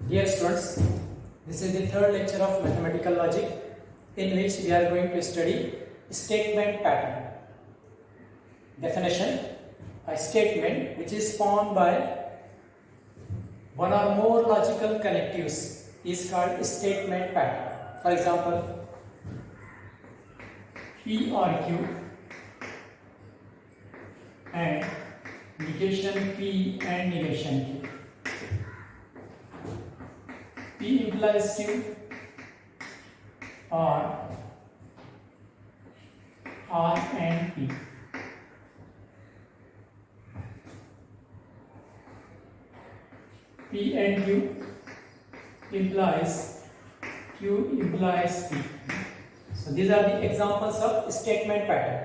Dear students, this is the third lecture of mathematical logic in which we are going to study statement pattern. Definition: a statement which is formed by one or more logical connectives is called statement pattern. For example, P or Q and negation P and negation Q. P implies Q or R and P. P and Q implies Q implies P. So these are the examples of statement pattern.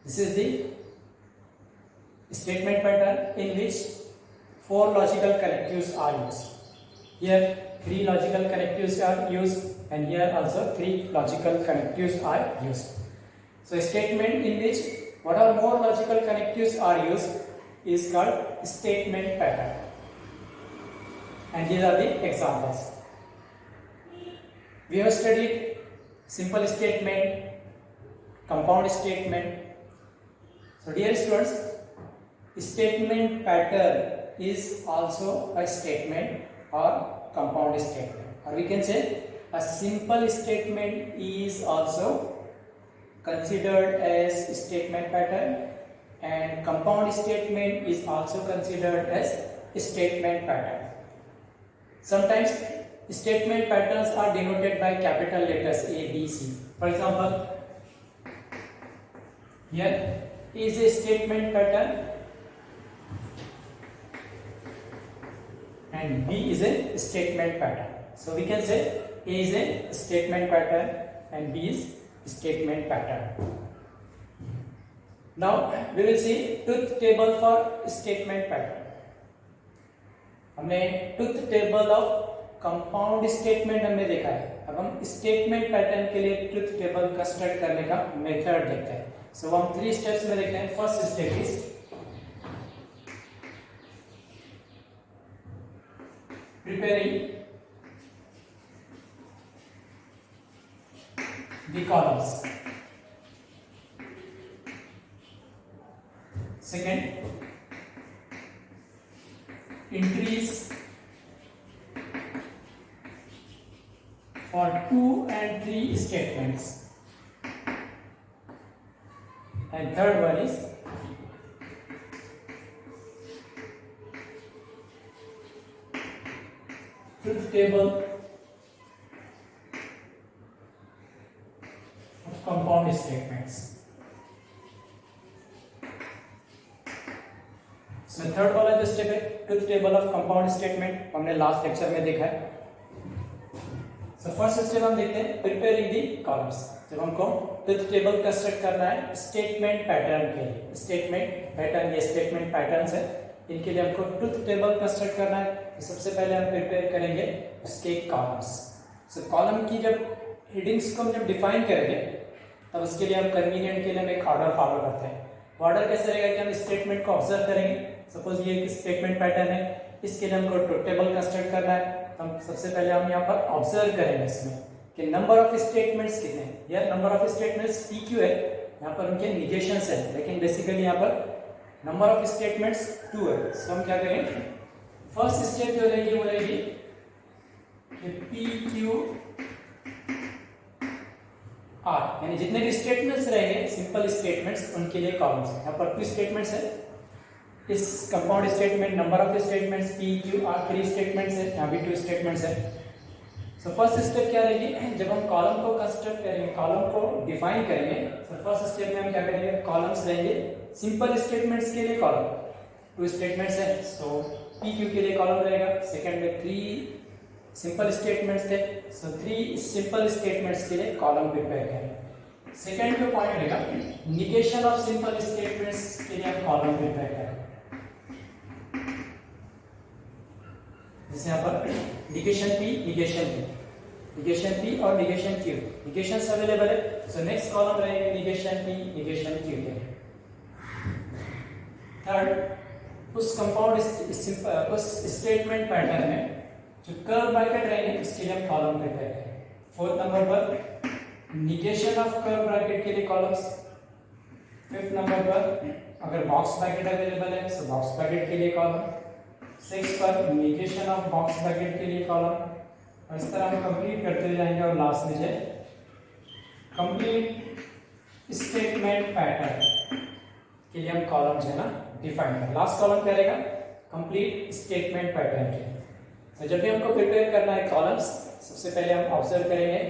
This is the statement pattern in which four logical connectives are used. Here three logical connectives are used and here also three logical connectives are used. So a statement in which one or more logical connectives are used is called statement pattern. And these are the examples. We have studied simple statement, compound statement. So dear students, statement pattern is also a statement or compound statement, or we can say a simple statement is also considered as statement pattern and compound statement is also considered as statement pattern. Sometimes statement patterns are denoted by capital letters A, B, C. For example, here is a statement pattern and B is a statement pattern. So we can say A is a statement pattern and B is statement pattern. Now we will see truth table for statement pattern. हमने truth table of compound statement हमने देखा है. अब हम statement pattern के लिए truth table construct करने का मेथड देखते हैं. सो हम 3 स्टेप्स में देखते हैं. First step is preparing the columns. Second, entries for 2 and 3 statements, and third one is truth table of compound statements. So third वाला जो स्टेप है truth table of compound statement हमने लास्ट लेक्चर में देखा है. सो फर्स्ट स्टेप हम देखते हैं प्रिपेयरिंग दी कॉलम्स. जब हमको ट्रुथ टेबल कंस्ट्रक्ट करना है स्टेटमेंट पैटर्न के लिए, स्टेटमेंट पैटर्न ये स्टेटमेंट पैटर्न्स है, इनके लिए हमको ट्रुथ टेबल कंस्ट्रक्ट करना है. तो सबसे पहले हम प्रिपेयर करेंगे उसके कॉलम्स. सो कॉलम की जब हेडिंग्स को हम जब डिफाइन करेंगे तब उसके लिए हम कन्वीनियंट के लिए हम एक ऑर्डर फॉलो करते हैं. ऑर्डर कैसे रहेगा कि हम स्टेटमेंट को ऑब्जर्व करेंगे. सपोज ये एक स्टेटमेंट पैटर्न है, इसके लिए हमको ट्रुथ टेबल कंस्ट्रक्ट करना है. तो हम सबसे पहले हम यहाँ पर ऑब्जर्व करेंगे इसमें कि नंबर ऑफ स्टेटमेंट्स कितने हैं. यार नंबर ऑफ स्टेटमेंट्स PQ है, यहाँ पर उनके निगेशंस है, लेकिन बेसिकली यहाँ पर नंबर ऑफ स्टेटमेंट्स 2 है. सो हम क्या करेंगे, फर्स्ट स्टेप जो रहेगी वो रहेगी PQ R, यानी जितने भी स्टेटमेंट्स रहेंगे सिंपल स्टेटमेंट्स उनके लिए कॉलम्स है. यहाँ पर 2 स्टेटमेंट्स है. इस compound statement number of statements PQ R 3 statements है, यहाँ भी 2 स्टेटमेंट्स है. सो फर्स्ट स्टेप क्या रहेगी, जब हम कॉलम को कंस्ट्रक्ट करेंगे, कॉलम को डिफाइन करेंगे, तो फर्स्ट स्टेप में हम क्या करेंगे, कॉलम्स रहेंगे सिंपल स्टेटमेंट्स के लिए कॉलम 2 स्टेटमेंट्स है. सो PQ के लिए कॉलम रहेगा. सेकंड में 3 सिंपल स्टेटमेंट्स थे, सो 3 सिंपल स्टेटमेंट्स के लिए कॉलम प्रिपेयर करेंगे. सेकंड जो पॉइंट रहेगा निगेशन ऑफ सिंपल स्टेटमेंट्स के लिए हम कॉलम प्रिपेयर करेंगे. जैसे यहाँ पर negation P, negation Q, negation P और निगेशन Q, निगेशंस अवेलेबल है. सो नेक्स्ट कॉलम रहेगा निगेशन P, निगेशन Q के. थर्ड उस कंपाउंड उस स्टेटमेंट पैटर्न में जो कर्व ब्रैकेट रहेंगे उसके लिए हम कॉलम प्रिपेयर करेंगे। फोर्थ नंबर पर निगेशन ऑफ कर्व ब्रैकेट के लिए कॉलम्स। फिफ्थ नंबर पर अगर बॉक्स ब्रैकेट अवेलेबल है तो बॉक्स ब्रैकेट के लिए कॉलम। सिक्स पर निगेशन ऑफ बॉक्स ब्रैकेट के लिए कॉलम। और इस तरह हम कंप्लीट करते जाएंगे और लास्ट में जाए कंप्लीट स्टेटमेंट पैटर्न के लिए हम कॉलम जो है ना डिफाइन करें। लास्ट कॉलम क्या रहेगा? कंप्लीट स्टेटमेंट पैटर्न के। तो जब भी हमको प्रिपेयर करना है कॉलम्स, सबसे पहले हम ऑब्जर्व करेंगे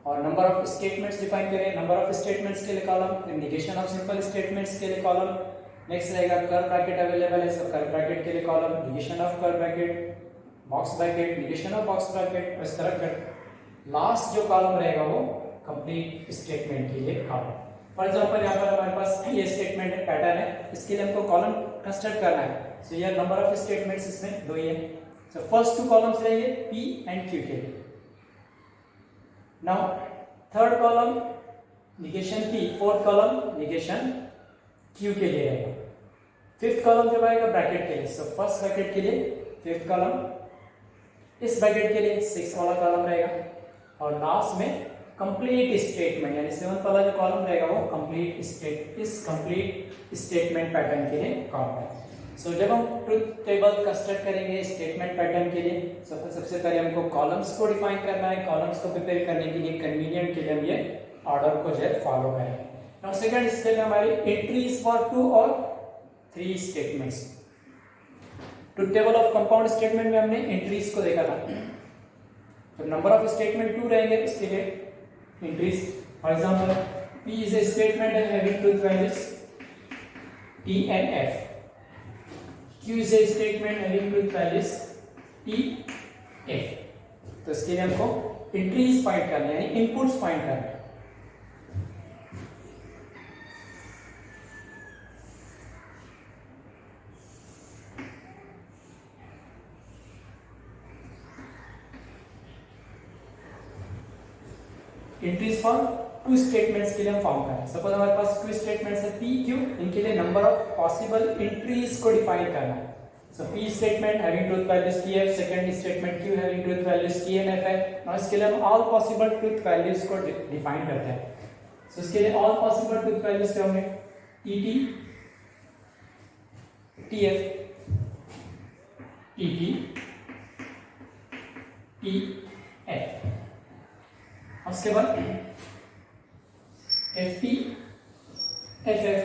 और नंबर ऑफ स्टेटमेंट्स डिफाइन करेंगे। नंबर ऑफ स्टेटमेंट्स के लिए कॉलम, फिर निगेशन ऑफ सिंपल स्टेटमेंट्स के लिए कॉलम। नेक्स्ट रहेगा कर्व ब्रैकेट अवेलेबल है तो कर्व ब्रैकेट के लिए column, negation of curve bracket, box bracket, negation of box bracket. इस तरह कर लास्ट जो कॉलम रहेगा वो कंप्लीट स्टेटमेंट के लिए कॉलम। फॉर एग्जांपल यहाँ पर हमारे पास ये स्टेटमेंट पैटर्न है, इसके लिए हमको कॉलम कंस्ट्रक्ट करना है। सो ये नंबर ऑफ स्टेटमेंट्स इसमें दो ही है। सो फर्स्ट टू कॉलम्स रहेंगे P एंड Q के लिए। Now third column negation P, fourth column negation Q के लिए रहेगा। फिफ्थ कॉलम जब आएगा ब्रैकेट के लिए, सो फर्स्ट ब्रैकेट के लिए फिफ्थ कॉलम, इस ब्रैकेट के लिए सिक्स वाला कॉलम रहेगा और लास्ट में कंप्लीट स्टेटमेंट यानी सेवंथ वाला जो कॉलम रहेगा वो कंप्लीट स्टेटमेंट पैटर्न के लिए कॉलम है। सो जब हम ट्रुथ टेबल कंस्ट्रक्ट करेंगे स्टेटमेंट पैटर्न के लिए, सबसे पहले हमको कॉलम्स को डिफाइन करना है। कॉलम्स को प्रिपेयर करने के लिए कन्वीनियंट के लिए हम ये ऑर्डर को जो है फॉलो करेंगे। नाउ सेकंड स्टेप में हमारी एंट्रीज फॉर 2 और 3 statements. Truth table of compound statement में हमने एंट्रीज को देखा था। तो नंबर ऑफ स्टेटमेंट 2 रहेंगे, इसके लिए entries for example P is a statement and having truth values T and F. Q is a statement having truth values T, F. तो इसके लिए हमको एंट्रीज फाइंड करना है यानी इनपुट्स फाइंड करना है। एंट्रीज फॉर 2 स्टेटमेंट्स के लिए हम फॉर्म करें। सपोज हमारे पास 2 स्टेटमेंट्स है P, Q, इनके लिए नंबर ऑफ पॉसिबल एंट्रीज को डिफाइन करना है। सो P statement having truth values T, F, second statement Q having truth values T and F है। नाउ इसके लिए हम ऑल पॉसिबल ट्रुथ वैल्यूज को डिफाइन करते हैं। सो इसके लिए ऑल पॉसिबल ट्रुथ वैल्यूज क्या होंगे? TT, TF, TP, TF। उसके बाद FP, FF,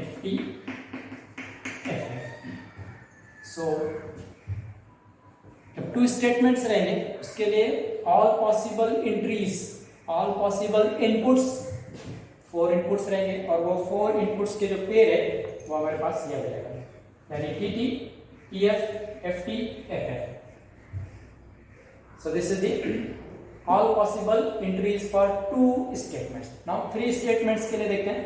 FP, FF। सो जब 2 स्टेटमेंट्स रहेंगे उसके लिए all possible entries, all possible inputs, 4 inputs रहेंगे और वो 4 इनपुट्स के जो पेयर है वो हमारे पास ये रहेगा यानी TT, TF, FT, FF। So this is the all possible entries for 2 statements. Now 3 statements के लिए देखते हैं।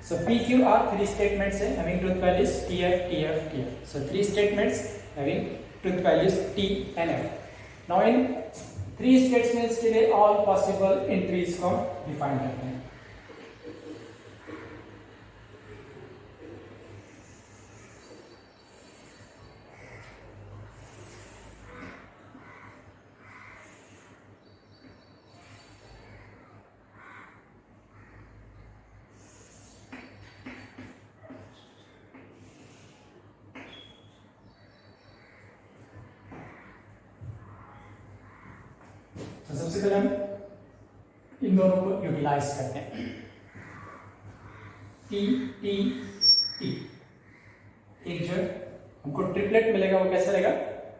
So PQ are 3 statements having truth values TF, TF, TF. So 3 statements having truth values T and F. Now in 3 statements के लिए all possible entries को define करते हैं। तो सबसे पहले हम इन दोनों को यूटिलाइज करते हैं। T, T, T, एक जो हमको ट्रिपलेट मिलेगा वो कैसा रहेगा?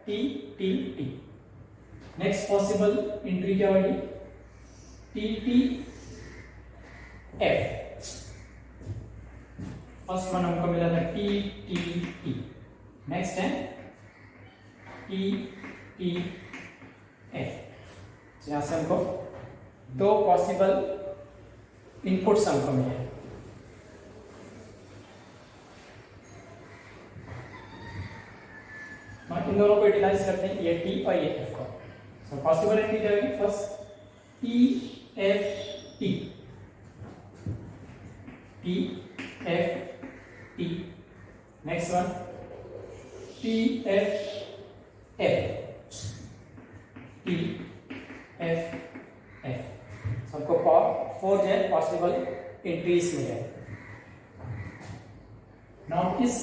T, T, T। Next possible entry क्या होगी? T, T, F। First one हमको मिला था T, T, T। नेक्स्ट है T, T, F। यहां से हमको 2 पॉसिबल इनपुट्स हमको मिले। इन दोनों को यूटिलाइज करते हैं, ये टी और ये एफ को। सो पॉसिबल एंट्री क्या होगी? First T F T, T F T, next one T F F, T F F. सबको 4 जो है पॉसिबल एंट्रीज मिले। नाउ इस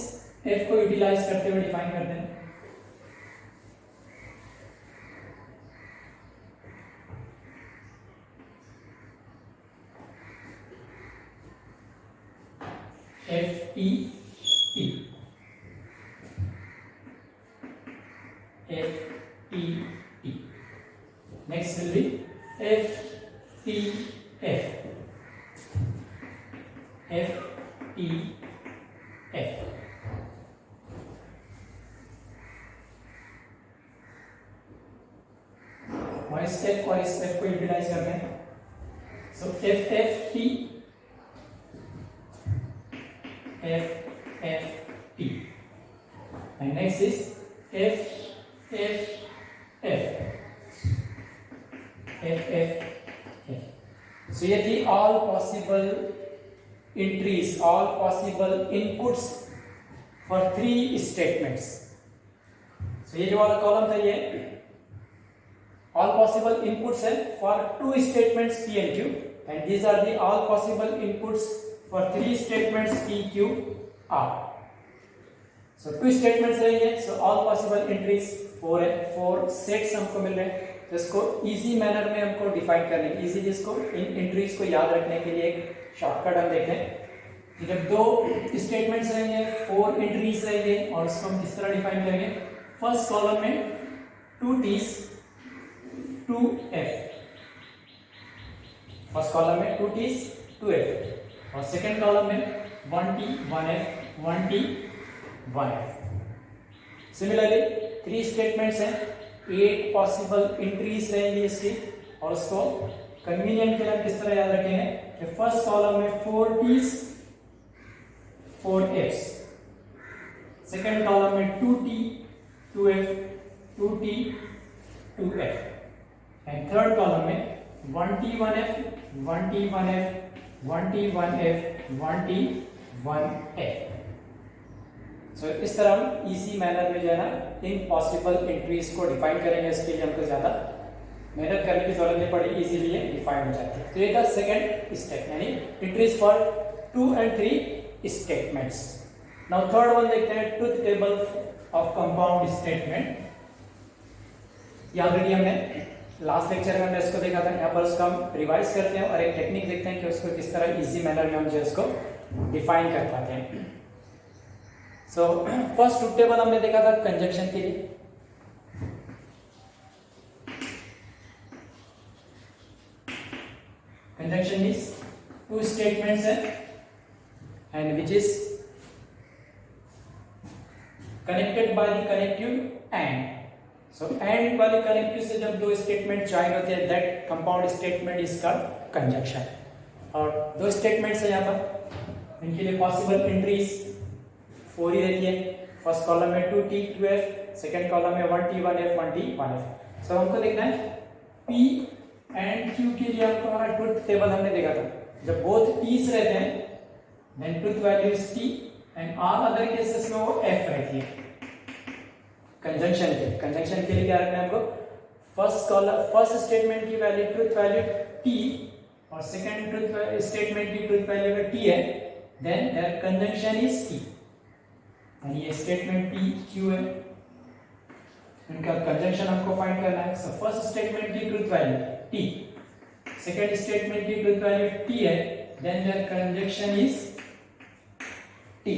एफ को यूटिलाइज करते हुए डिफाइन करते हैं F T T, F T T, next will be F T F, F T F. और इस एफ और इस एफ को यूटिलाइज करते हैं। So F F T, F F T, and next is F F F, F F F. So ये थी all possible entries, all possible inputs for 3 statements. So ये जो वाला कॉलम था ये all possible inputs है for 2 statements P and Q, and these are the all possible inputs for 3 statements P, Q, R. So 2 statements रहेंगे, so all possible entries 4 है, 4 sets हमको मिल रहे हैं। तो इसको easy manner में हमको define करने के easy, जिसको इन entries को याद रखने के लिए एक शॉर्टकट हम देखते हैं कि जब 2 स्टेटमेंट्स रहेंगे 4 एंट्रीज रहेंगे, और इसको हम किस तरह डिफाइन करेंगे? फर्स्ट कॉलम में 2 T's 2 F, फर्स्ट कॉलम में 2 T's 2 F, और सेकंड कॉलम में 1 T 1 F 1 T 1 F। Similarly 3 statements हैं, 8 पॉसिबल एंट्रीज रहेंगी इसकी, और उसको कन्वीनियंट के लिए किस तरह याद रखेंगे कि फर्स्ट कॉलम में 4 T's 4 F's, सेकंड कॉलम में 2 T 2 F 2 T 2 F, and third column में 1 T 1 F 1 T 1 F 1 T 1 F 1 T 1 F। सो इस तरह हम इजी मैनर में जो है ना इन पॉसिबल एंट्रीज को डिफाइन करेंगे। इसके लिए हमको ज्यादा मेहनत करने की जरूरत नहीं पड़ी, इजीली ये डिफाइन हो जाती है। तो ये था सेकंड स्टेप, यानी entries for 2 and 3 statements. Now third one देखते हैं, truth table of compound statement. ये ऑलरेडी हमने लास्ट लेक्चर में हमने इसको देखा था, यहाँ पर उसको हम रिवाइज करते हैं और एक टेक्निक देखते हैं कि उसको किस तरह इजी मैनर में हम जो इसको डिफाइन कर पाते हैं। सो फर्स्ट ट्रुथ टेबल हमने देखा था कंजंक्शन के लिए। Conjunction is 2 statements and which is connected by the connective and. So and वाले connective से जब 2 statement ज्वाइन होते हैं, that compound statement is called conjunction। और 2 statements है यहाँ पर, इनके लिए possible entries 4 ही रहती है। फर्स्ट कॉलम में 2 T 2 F, सेकेंड कॉलम में 1 T 1 F 1 T 1 F। So हमको देखना है P एंड Q के लिए आपको हमारा ट्रुथ टेबल हमने देखा था, जब बोथ T's रहते हैं then truth value is T, and all other cases में वो F रहती है। कंजंक्शन के लिए क्या रखना है हमको? फर्स्ट स्टेटमेंट की वैल्यू ट्रुथ वैल्यू T और सेकंड ट्रुथ स्टेटमेंट की ट्रुथ वैल्यू अगर T है, then their conjunction is T, और ये स्टेटमेंट P Q है, इनका कंजंक्शन हमको फाइंड करना है। सो फर्स्ट स्टेटमेंट की truth value T, second statement की ट्रुथ वैल्यू T है, then their conjunction is T।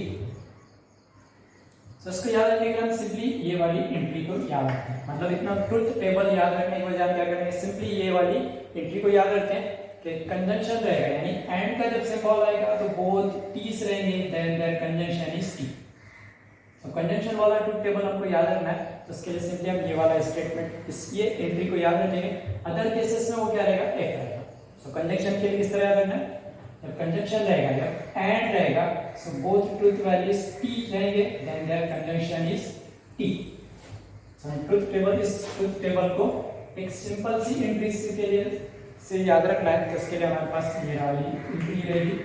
So इसको याद रखने के लिए हम सिंपली ये वाली एंट्री को याद रखते हैं, मतलब इतना ट्रुथ टेबल याद रखने के बजाय क्या करेंगे, सिंपली ये वाली एंट्री को याद रखते हैं कि कंजंक्शन रहेगा, यानी एंड का जब सिंबल आएगा तो बोथ T's रहेंगे, then their conjunction is T। तो कंजंक्शन वाला ट्रुथ टेबल हमको याद रखना है, तो उसके लिए सिंपली हम ये वाला स्टेटमेंट इस ये एंट्री को याद रखेंगे। अदर केसेस में वो क्या रहेगा? F रहेगा। सो कंजंक्शन के लिए किस तरह याद रखना है? जब कंजंक्शन रहेगा, जब एंड रहेगा, so both truth values T रहेंगे, then their conjunction is T। Truth table, इस ट्रुथ टेबल को एक सिंपल सी एंट्री के लिए से याद रखना है। तो इसके लिए हमारे पास ये वाली एंट्री रहेगी,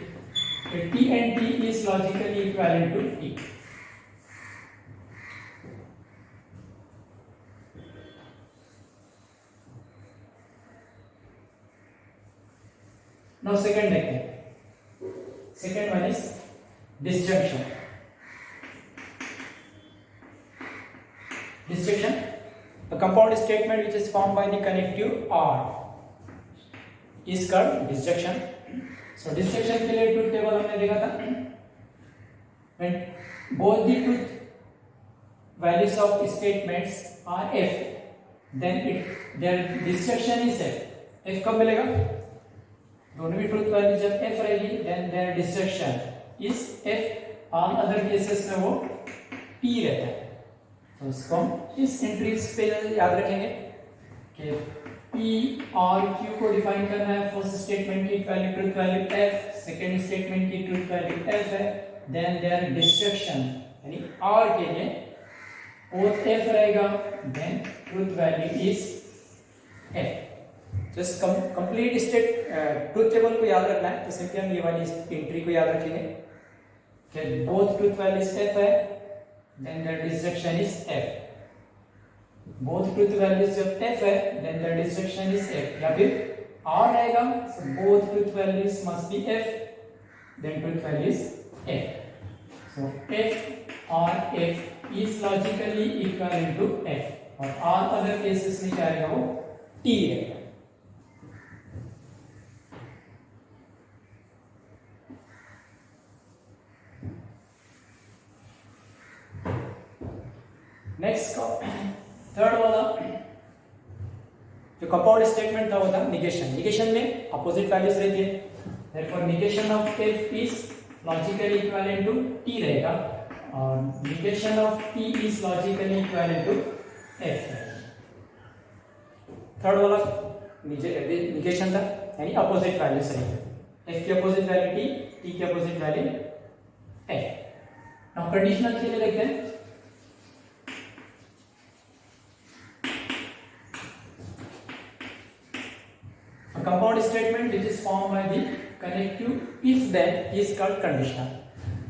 T and T is logically equivalent to T. Now second देखते हैं। Second one is disjunction. Disjunction, a compound statement which is formed by the connective or is called disjunction. So disjunction के लिए truth table हमने देखा था, when both the truth values of statements are f, then their disjunction is f. f कब मिलेगा? दोनों भी truth values जब f रहेगी, then their disjunction is f. all other cases में वो t रहता है। तो इसको हम इस एंट्रीज पे याद रखेंगे कि P और Q को डिफाइन करना है। फर्स्ट स्टेटमेंट की value truth value f, second statement की ट्रुथ वैल्यू f है, देन देयर डिस्ट्रक्शन यानी R के लिए बोथ f रहेगा, then truth value is f। Just complete state truth table को याद रखना है। तो सिंपली हम ये वाली एंट्री को याद रखेंगे कि बोथ ट्रुथ वैल्यूज f है, then the disjunction is f. both truth values जब f है, then the disjunction is f। या फिर r रहेगा, so both truth values must be f, then truth value is f। so f or f is logically equivalent to f, और all other cases में क्या रहेगा, वो t रहेगा। Next third वाला जो कंपाउंड स्टेटमेंट था वो था निगेशन। निगेशन में अपोजिट वैल्यूज रहती है, therefore negation of f is logically equivalent to t रहेगा, और negation of t is logically equivalent to f। Third वाला निगेशन था यानी अपोजिट वैल्यूज रहेंगे। f की अपोजिट वैल्यू t की opposite value f। Now conditional के लिए देखते हैं। Compound statement which is formed by the connective if then is called conditional।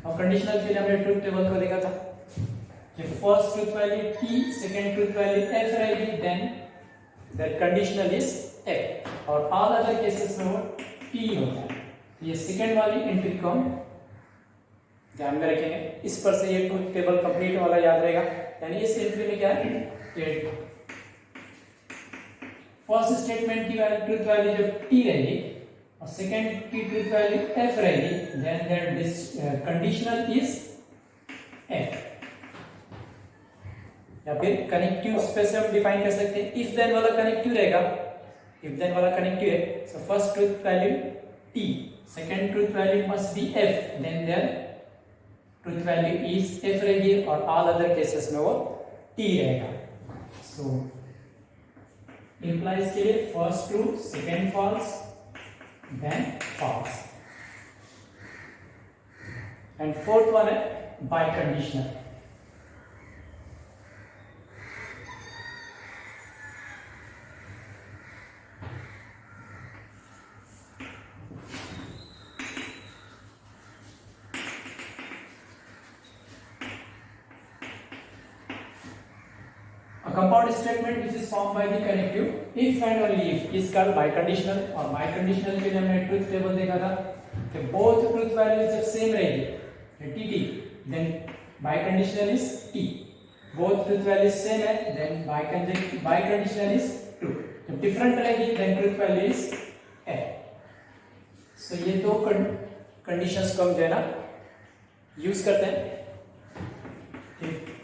और conditional के लिए हमने ट्रुथ टेबल को देखा था कि first truth value t, second truth value f रहेगी, then that conditional is f, और ऑल अदर केसेस में वो t होता है। ये सेकंड वाली एंट्री को हम ध्यान में रखेंगे। इस पर से ये ट्रुथ टेबल कंप्लीट वाला याद रहेगा। यानी इस एंट्री में क्या है कि फर्स्ट स्टेटमेंट की ट्रुथ वैल्यू जब t रहेगी और सेकंड की ट्रुथ वैल्यू f रहेगी, then their conditional is f। या फिर कनेक्टिव स्पेस हम डिफाइन कर सकते हैं। इफ देन वाला कनेक्टिव रहेगा, इफ देन वाला कनेक्टिव है, so first truth value t, second truth value must be f, then their truth value is f रहेगी, और ऑल अदर केसेस में वो t रहेगा। सो implies के लिए first true, second false, then false, and fourth one है biconditional. A compound statement which is formed by the connective if and only if is called biconditional। और biconditional के लिए हमने ट्रुथ टेबल देखा था कि both truth values जब same रहेगी tt, then biconditional is t। both truth values same है, then biconditional is true। जब डिफरेंट रहेगी then truth value is f। so ये दो कंडीशंस को हम जो है ना यूज करते हैं।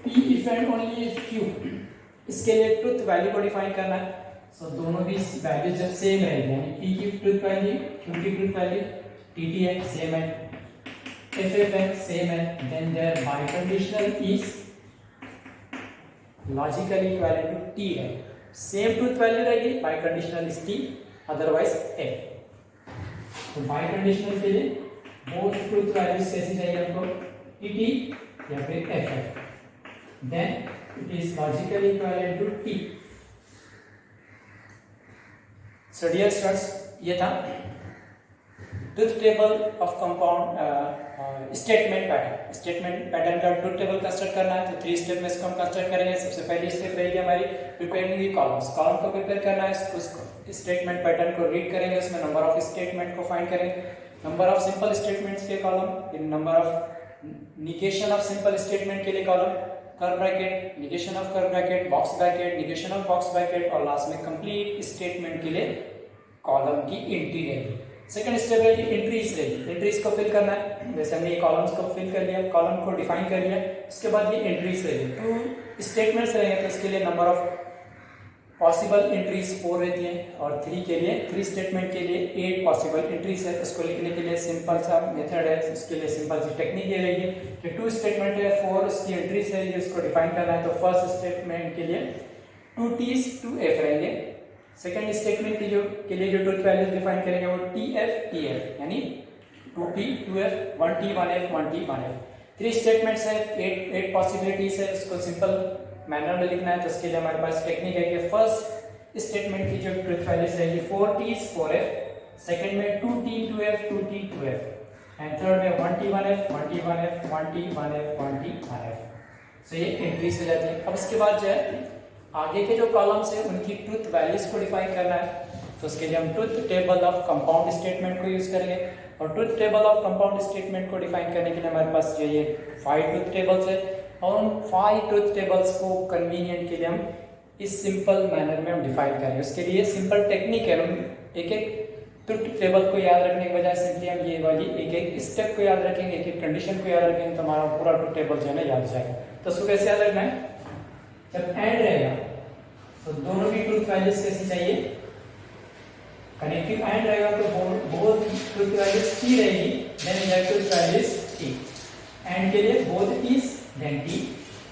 p if and only if q, इसके लिए ट्रुथ वैल्यू को डिफाइन करना है। सो दोनों भी वैल्यू जब सेम रहेगी, यानी p की ट्रुथ वैल्यू, q की ट्रुथ वैल्यू, tt है सेम है, ff है सेम है, then there biconditional is logically equivalent to t है। सेम ट्रुथ वैल्यू रहेगी, biconditional is t, otherwise f। तो बाइकंडीशनल के लिए बोथ ट्रुथ वैल्यूज कैसी चाहिए हमको, tt या फिर ff, then it is logically equivalent to T. So dear students, ये था truth table of compound statement pattern. Statement pattern का ट्रुथ टेबल कंस्ट्रक्ट करना है तो 3 स्टेप में इसको हम कंस्ट्रक्ट करेंगे। सबसे पहली स्टेप रहेगी हमारी प्रिपेयरिंग दी कॉलम्स। कॉलम को प्रिपेयर करना है, उसको स्टेटमेंट पैटर्न को रीड करेंगे, उसमें नंबर ऑफ स्टेटमेंट को फाइंड करेंगे, नंबर ऑफ सिंपल स्टेटमेंट्स के column, number of negation of simple statement के लिए column, curly bracket, negation of curly bracket, box bracket, negation of box bracket और last में कंप्लीट स्टेटमेंट के लिए column की एंट्री रहेगी। सेकंड स्टेप है एंट्रीज रहेगी। एंट्रीज को फिल करना है, जैसे हमने ये कॉलम्स को फिल कर लिया, कॉलम को डिफाइन कर लिया, उसके बाद ये एंट्रीज रहेगी। 2 स्टेटमेंट्स रहेंगे तो इसके लिए नंबर ऑफ पॉसिबल एंट्रीज 4 रहती हैं और 3 के लिए 3 स्टेटमेंट के लिए 8 पॉसिबल एंट्रीज है। उसको लिखने के लिए सिंपल सा मेथड है, उसके लिए सिंपल सी टेक्निक ये रहेगी कि 2 स्टेटमेंट है, 4 उसकी एंट्रीज है जिसको डिफाइन करना है। तो फर्स्ट स्टेटमेंट के लिए 2 T's 2 F रहेंगे। सेकंड स्टेटमेंट के लिए जो ट्रुथ वैल्यूज डिफाइन करेंगे वो TF TF यानी 2T 2F 1T 1F 1T 1F। 3 statements है, 8 पॉसिबिलिटीज है, उसको सिंपल मैनर में लिखना है। तो इसके लिए हमारे पास टेक्निक है कि फर्स्ट स्टेटमेंट की जो ट्रुथ वैल्यूज रहेगी 4T's 4F, सेकंड में 2T 2F 2T 2F and third में 1T 1F 1T 1F 1T 1F 1T 1F। सो ये एंट्रीज हो जाती है। अब इसके बाद जो है आगे के जो कॉलम्स है उनकी ट्रुथ वैल्यूज को डिफाइन करना है। तो उसके लिए हम truth table of compound statement को यूज करेंगे और truth table of compound statement को डिफाइन करने के लिए हमारे पास जो ये 5 ट्रुथ टेबल्स है और उन 5 ट्रुथ टेबल्स को कन्वीनियंट के लिए हम इस सिंपल मैनर में हम डिफाइन करेंगे। उसके लिए सिंपल टेक्निक है, हम एक ट्रुथ टेबल को याद रखने के बजाय सिंपली हम ये वाली एक स्टेप को याद रखेंगे, एक कंडीशन को याद रखेंगे तो हमारा पूरा ट्रुथ टेबल जो है ना याद हो जाएगा। तो उसको कैसे याद रखना है, जब एंड रहेगा तो दोनों की ट्रुथ वैल्यूज कैसी चाहिए, कनेक्टिव एंड रहेगा तो बोथ ट्रुथ वैल्यूज T रहेगी, then that truth values T। And के लिए बोथ T's देन T,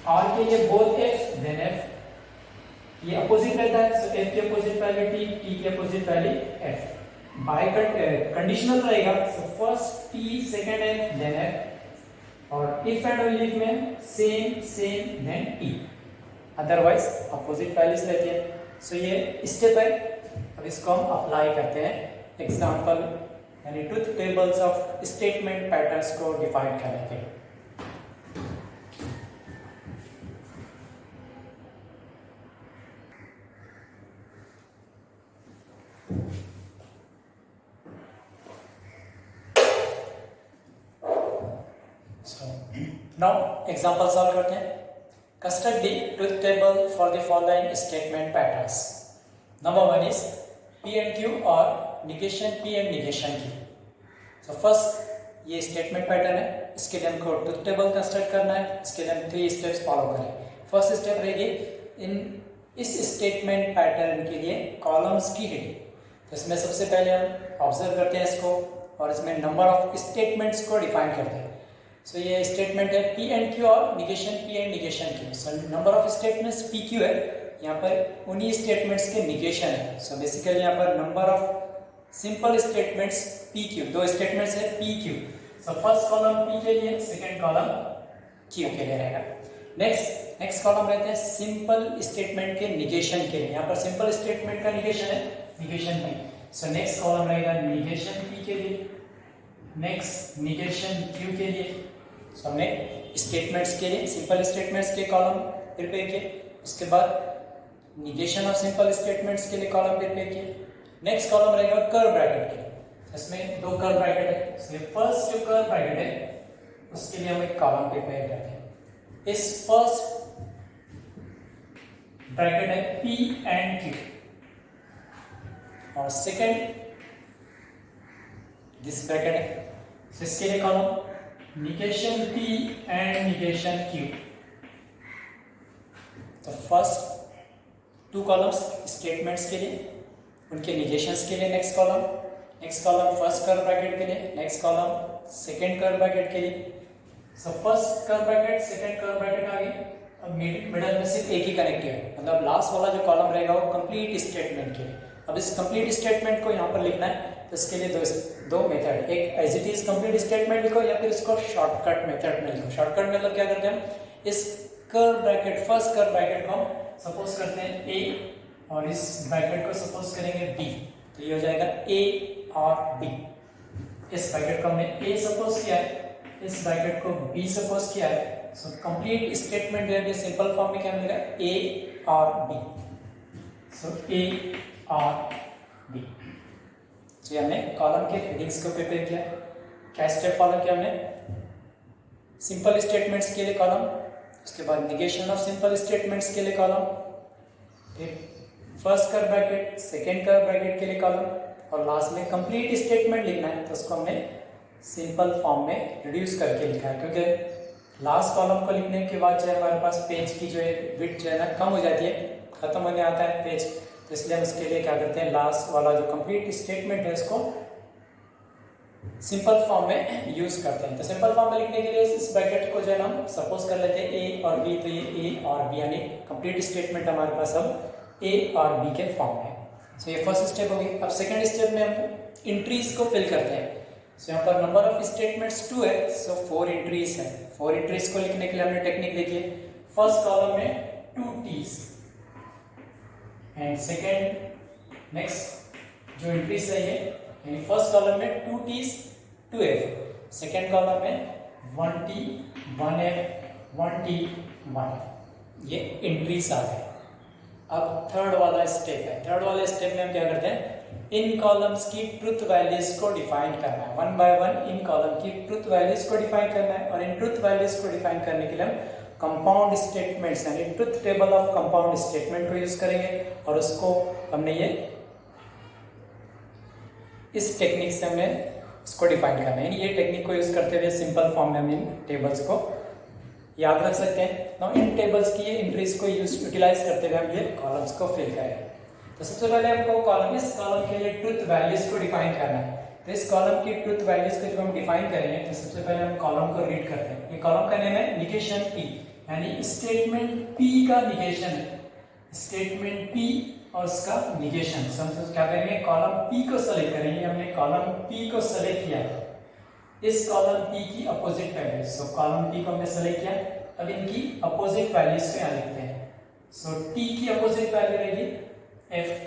और के लिए बोथ F देन F। ये अपोजिट रहता है, सो F की अपोजिट वैल्यू T, T की opposite value F। Biconditional रहेगा, so first T second F then F और इफ एंड ओनली इफ में same then T, otherwise opposite values रहती है। सो ये स्टेप है, अब इसको हम अप्लाई करते हैं एग्जांपल यानी truth tables of statement patterns को डिफाइन करने के लिए। नाउ एग्जांपल सॉल्व करते हैं। Construct the truth table for the following statement patterns. Number 1 is P and Q or negation P and negation Q. So first ये statement pattern है, इसके लिए हमको truth table construct करना है। इसके लिए हम 3 steps follow करें। First step रहेगी इस statement pattern के लिए columns की heading। तो इसमें सबसे पहले हम observe करते हैं इसको और इसमें number of statements को define करते हैं। सो ये स्टेटमेंट है P एंड Q और negation P and negation Q। So number of statements PQ है, यहाँ पर उन्हीं स्टेटमेंट्स के निगेशन है। सो बेसिकली यहाँ पर number of simple statements PQ, 2 statements है PQ। सो फर्स्ट कॉलम P के लिए, सेकंड कॉलम Q के लिए रहेगा। नेक्स्ट कॉलम रहते हैं सिंपल स्टेटमेंट के निगेशन के लिए। यहाँ पर सिंपल स्टेटमेंट का निगेशन है negation P। So next column रहेगा निगेशन P के लिए, नेक्स्ट निगेशन Q के लिए। सो हमने स्टेटमेंट्स के लिए सिंपल स्टेटमेंट्स के कॉलम प्रिपेयर किए, उसके बाद निगेशन ऑफ सिंपल स्टेटमेंट्स के लिए कॉलम प्रिपेयर किए। नेक्स्ट कॉलम रहेगा कर्ली ब्रैकेट के लिए, इसमें 2 कर्ली ब्रैकेट है। इसलिए फर्स्ट जो कर्ली ब्रैकेट है उसके लिए हम एक कॉलम प्रिपेयर करते हैं। इस फर्स्ट ब्रैकेट है P एंड Q और सेकंड दिस ब्रैकेट है, इसके लिए column negation P and negation Q। तो फर्स्ट 2 कॉलम्स स्टेटमेंट्स के लिए, उनके निगेशंस के लिए next column first curly bracket के लिए, next column second curly bracket के लिए। So first curly bracket second curly bracket आ गई। अब मिडल में सिर्फ एक ही कनेक्टिव है, मतलब लास्ट वाला जो कॉलम रहेगा वो कंप्लीट स्टेटमेंट के लिए। अब इस कंप्लीट स्टेटमेंट को यहाँ पर लिखना है, तो इसके लिए दो मेथड, एक as it is complete statement लिखो या फिर इसको शॉर्टकट मेथड में लिखो। शॉर्टकट मतलब क्या करते हैं, इस curve bracket, first curve bracket को सपोज करते हैं ए और इस ब्रैकेट को सपोज करेंगे बी, तो ये हो जाएगा ए और बी। इस ब्रैकेट को हमने ए सपोज किया है, इस ब्रैकेट को बी सपोज किया है। सो कंप्लीट स्टेटमेंट जो है सिंपल फॉर्म में क्या मिलेगा, ए और बी। सो ए और बी। तो हमने कॉलम के हेडिंग्स को प्रिपेयर किया। क्या स्टेप फॉलो किया हमने, सिंपल स्टेटमेंट्स के लिए कॉलम, उसके बाद निगेशन ऑफ सिंपल स्टेटमेंट्स के लिए कॉलम, फिर first curve bracket, second curve bracket के लिए कॉलम, और लास्ट में कंप्लीट स्टेटमेंट लिखना है तो उसको हमने सिंपल फॉर्म में रिड्यूस करके लिखा है। क्योंकि लास्ट कॉलम को लिखने के बाद जो है हमारे पास पेज की जो है विड्थ जो है ना कम हो जाती है, खत्म होने आता है पेज, तो इसलिए हम उसके लिए क्या करते हैं, लास्ट वाला जो कंप्लीट स्टेटमेंट है उसको सिंपल फॉर्म में यूज करते हैं। तो सिंपल फॉर्म में लिखने के लिए इस ब्रैकेट को जो है हम सपोज कर लेते हैं ए और बी, तो ये ए और बी यानी कंप्लीट स्टेटमेंट हमारे पास अब ए और बी के फॉर्म है। सो ये फर्स्ट स्टेप हो गई। अब सेकंड स्टेप में हम इंट्रीज को फिल करते हैं। सो यहाँ पर नंबर ऑफ स्टेटमेंट्स 2 है, सो 4 इंट्रीज है। 4 इंट्रीज को लिखने के लिए हमने टेक्निक देखी है। फर्स्ट कॉलम में 2 T's एंड सेकेंड नेक्स्ट जो इंट्रीज है ये, यानी फर्स्ट कॉलम में 2 T's 2F, सेकेंड कॉलम में 1 T 1F 1 T 1, ये इंट्रीज आ गए। अब थर्ड वाला स्टेप है। थर्ड वाले स्टेप में हम क्या करते हैं, इन कॉलम्स की ट्रुथ वैल्यूज को डिफाइन करना है। 1 बाय 1 इन कॉलम की ट्रुथ वैल्यूज को डिफाइन करना है, और इन ट्रुथ वैल्यूज को डिफाइन करने के लिए हम कंपाउंड स्टेटमेंट्स यानी truth table of compound statement को यूज करेंगे, और उसको हमने ये इस टेक्निक से हमने इसको डिफाइन करना है। ये टेक्निक को यूज करते हुए सिंपल फॉर्म में हम इन टेबल्स को याद रख सकते हैं। नाउ इन टेबल्स की ये एंट्रीज को यूटिलाइज करते हुए हम ये कॉलम्स को फिल करें। तो सबसे पहले हमको कॉलम, इस कॉलम के लिए ट्रुथ वैल्यूज को डिफाइन करना है। तो इस कॉलम की ट्रुथ वैल्यूज को जब हम डिफाइन करेंगे तो सबसे पहले हम कॉलम को रीड करते हैं। ये कॉलम का नेम है निगेशन पी, यानी स्टेटमेंट पी का निगेशन है, स्टेटमेंट पी और उसका निगेशन। हम तो क्या करेंगे, कॉलम पी को सेलेक्ट करेंगे। हमने कॉलम पी को सेलेक्ट किया, इस कॉलम पी की अपोजिट वैल्यूज, सो कॉलम पी को हमने सेलेक्ट किया। अब इनकी अपोजिट वैल्यूज को यहाँ लिखते हैं। सो टी की अपोजिट वैल्यू रहेगी एफ,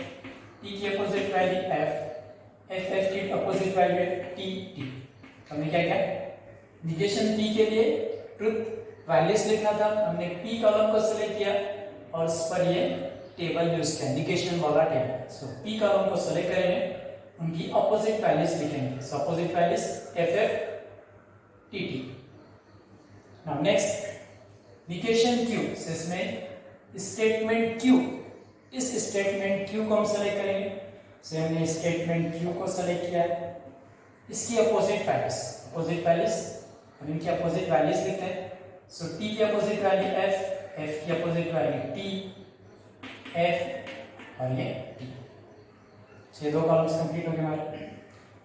टी की opposite value F, F F की अपोजिट वैल्यू है टी टी। हमने क्या किया, निगेशन पी के लिए ट्रुथ वैल्यूज लिखना था, हमने पी कॉलम को सेलेक्ट किया और उस पर ये टेबल यूज किया, निगेशन वाला टेबल। सो पी कॉलम को सेलेक्ट करेंगे, उनकी अपोजिट वैल्यूज लिखेंगे। सो opposite values F F T T. Now next negation Q, इसमें स्टेटमेंट क्यू, इस स्टेटमेंट क्यू को हम सेलेक्ट करेंगे। सो हमने स्टेटमेंट क्यू को सेलेक्ट किया है, इसकी अपोजिट वैल्यूज हम इनकी अपोजिट वैल्यूज लिखते हैं। सो टी की अपोजिट वैल्यू एफ, एफ की अपोजिट वैल्यू टी, एफ और ये टी। ये दो कॉलम्स कंप्लीट हो गए हमारे।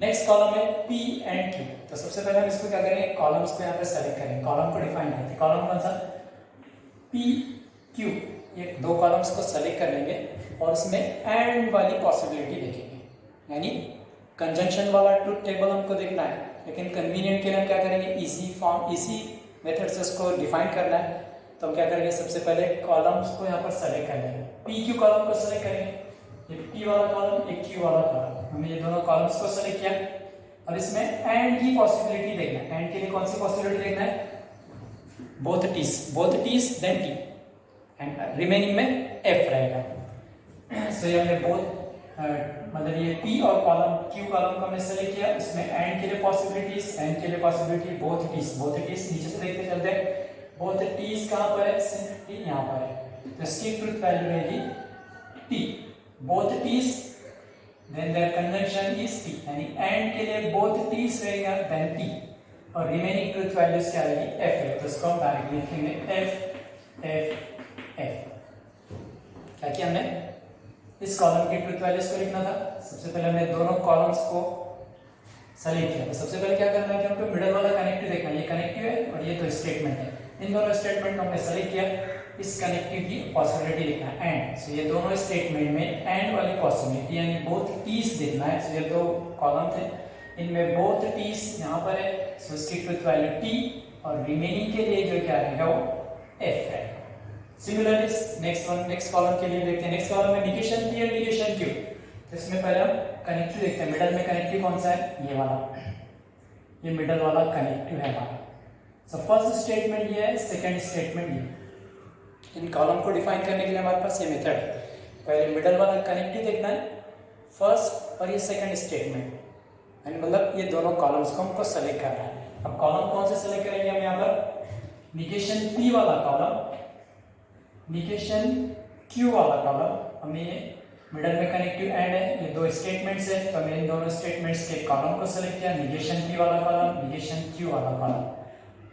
नेक्स्ट कॉलम है पी एंड क्यू। तो सबसे पहले हम इसको क्या करेंगे, कॉलम्स को यहाँ पे सेलेक्ट करेंगे, कॉलम को डिफाइन करते हैं। कॉलम कौन सा, पी क्यू, ये दो कॉलम्स को सेलेक्ट कर लेंगे और इसमें एंड वाली पॉसिबिलिटी देखेंगे, यानी कंजंक्शन वाला ट्रुथ टेबल हमको देखना है, लेकिन कन्वीनियंट के लिए हम क्या करेंगे, इसी मेथड से उसको डिफाइन करना है। तो हम क्या करेंगे, सबसे पहले कॉलम्स को यहाँ पर सेलेक्ट कर लेंगे, पी क्यू कॉलम को सेलेक्ट करेंगे, ये पी वाला कॉलम, एक क्यू वाला कॉलम, हमने ये दोनों कॉलम्स को सेलेक्ट किया। अब इसमें एंड की पॉसिबिलिटी देखना है। एंड के लिए कौन सी पॉसिबिलिटी देखना है, both Ts then T, and remaining में एफ रहेगा। सो ये हमने बोथ मतलब ये पी और कॉलम क्यू कॉलम को हमने सेलेक्ट किया, इसमें एंड के लिए पॉसिबिलिटीज, एंड के लिए पॉसिबिलिटी बोथ टीज नीचे से देखते चलते हैं। बोथ टीज कहाँ पर है, सिर्फ टी यहाँ पर है, तो इसकी ट्रुथ वैल्यू रहेगी T. Both Ts then their conjunction is T, यानी एंड के लिए बोथ टीज रहेगा देन टी, और रिमेनिंग ट्रुथ वैल्यूज क्या रहेगी, एफ है। तो इसको हम डायरेक्टली लिखेंगे एफ एफ एफ। क्या किया हमने, इस कॉलम की ट्रुथ वैल्यूज को लिखना था। सबसे पहले हमने दोनों कॉलम्स को सेलेक्ट किया। तो सबसे पहले क्या करना है कि हमको मिडिल वाला कनेक्टिव देखना है, ये कनेक्टिव है और ये तो स्टेटमेंट है। इन दोनों स्टेटमेंट को हमने सेलेक्ट किया, इस कनेक्टिव की पॉसिबिलिटी देखना है एंड। सो ये दोनों स्टेटमेंट में एंड वाली पॉसिबिलिटी यानी बोथ टीज देखना है। सो ये दो कॉलम थे, इनमें बोथ टीज यहाँ पर है, सो इसकी ट्रुथ वैल्यू टी, और रिमेनिंग के लिए जो क्या रहेगा वो एफ है। सिमिलरली नेक्स्ट कॉलम के लिए देखते हैं। नेक्स्ट कॉलम में निगेशन पी और निगेशन क्यू। तो इसमें पहले हम कनेक्टिव देखते हैं। मिडल में कनेक्टिव कौन सा है? ये वाला, ये मिडल वाला कनेक्टिव है हमारा। सो फर्स्ट स्टेटमेंट ये है, सेकंड स्टेटमेंट ये। इन कॉलम को डिफाइन करने के लिए हमारे पास ये मेथड है। पहले मिडल वाला कनेक्टिव देखना है फर्स्ट, और ये सेकंड स्टेटमेंट, यानी मतलब ये दोनों कॉलम्स को हमको सेलेक्ट करना है। अब कॉलम कौन से सेलेक्ट करेंगे हम यहाँ पर? निगेशन पी वाला कॉलम, निगेशन क्यू वाला कॉलम। हमने ये मिडल में कनेक्टिव एंड है, ये दो स्टेटमेंट्स है, तो हमने इन दोनों स्टेटमेंट्स के कॉलम को सेलेक्ट किया, निगेशन पी वाला कॉलम, निगेशन क्यू वाला कॉलम।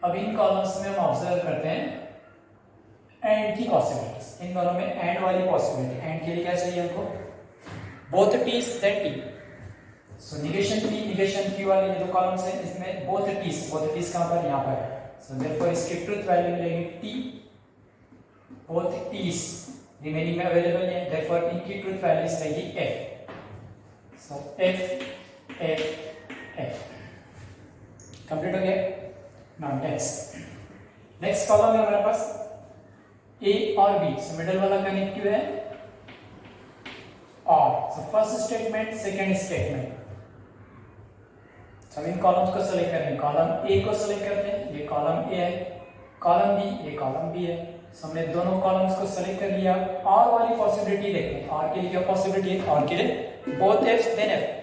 अब इन कॉलम्स में हम ऑब्जर्व करते हैं एंड की पॉसिबिलिटीज। इन दोनों में एंड वाली पॉसिबिलिटी, एंड के लिए क्या चाहिए हमको? Both Ts then T. So negation P negation Q वाले ये दो कॉलम्स हैं, इसमें बोथ टीज कहां पर? यहां पर है। सो देयरफॉर इसकी ट्रुथ वैल्यू मिलेगी टी, बोथ टीज रिमेनिंग में अवेलेबल है, देयरफॉर इनकी ट्रुथ वैल्यूज रहेगी एफ। सो एफ एफ एफ कंप्लीट हो गया। नाउ नेक्स्ट कॉलम है हमारे पास ए और बी। सो मिडल वाला कनेक्टिव है और, सो फर्स्ट स्टेटमेंट सेकंड स्टेटमेंट। हम इन कॉलम्स को सेलेक्ट करेंगे। कॉलम ए को सेलेक्ट करते हैं, ये कॉलम ए है, कॉलम बी, ये कॉलम बी है। सो हमने दोनों कॉलम्स को सेलेक्ट कर लिया। और वाली पॉसिबिलिटी देखते हैं। और के लिए क्या पॉसिबिलिटी है? और के लिए बोथ एफ देन एफ।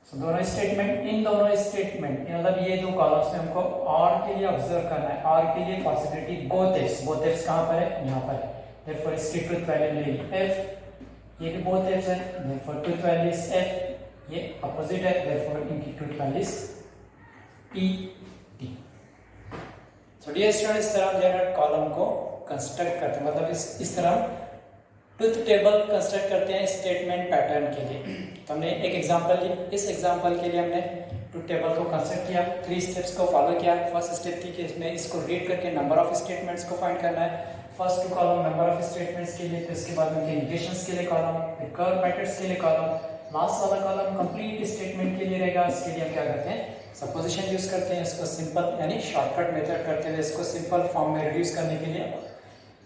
सो दोनों स्टेटमेंट, इन दोनों स्टेटमेंट मतलब ये दो कॉलम्स में हमको और के लिए ऑब्जर्व करना है। और के लिए पॉसिबिलिटी बोथ एफ्स कहां पर है? यहां पर है, देयरफॉर इसकी ट्रुथ वैल्यू मिलेगी एफ। ये भी बोथ एफ्स है, therefore truth value is F. ये अपोजिट है, देयरफॉर इनकी truth value is T T. So dear student, इस तरह जनरेट कॉलम को कंस्ट्रक्ट करते हैं, मतलब इस तरह ट्रुथ टेबल कंस्ट्रक्ट करते हैं स्टेटमेंट पैटर्न के लिए। तो हमने एक एग्जांपल ली, इस एग्जांपल के लिए हमने ट्रुथ टेबल को कंस्ट्रक्ट किया, 3 स्टेप्स को फॉलो किया। फर्स्ट स्टेप थी कि इसमें इसको रीड करके नंबर ऑफ स्टेटमेंट्स को फाइंड करना है। First 2 column number of statements के लिए, फिर इसके बाद उनके निगेशंस के लिए कॉलम, फिर कर्व मैथड्स के लिए कॉलम, लास्ट वाला कॉलम कंप्लीट स्टेटमेंट के लिए रहेगा। इसके लिए हम क्या करते हैं? सपोजिशन यूज करते हैं, इसको सिंपल यानी शॉर्टकट मेथड करते हुए इसको सिंपल फॉर्म में रिड्यूस करने के लिए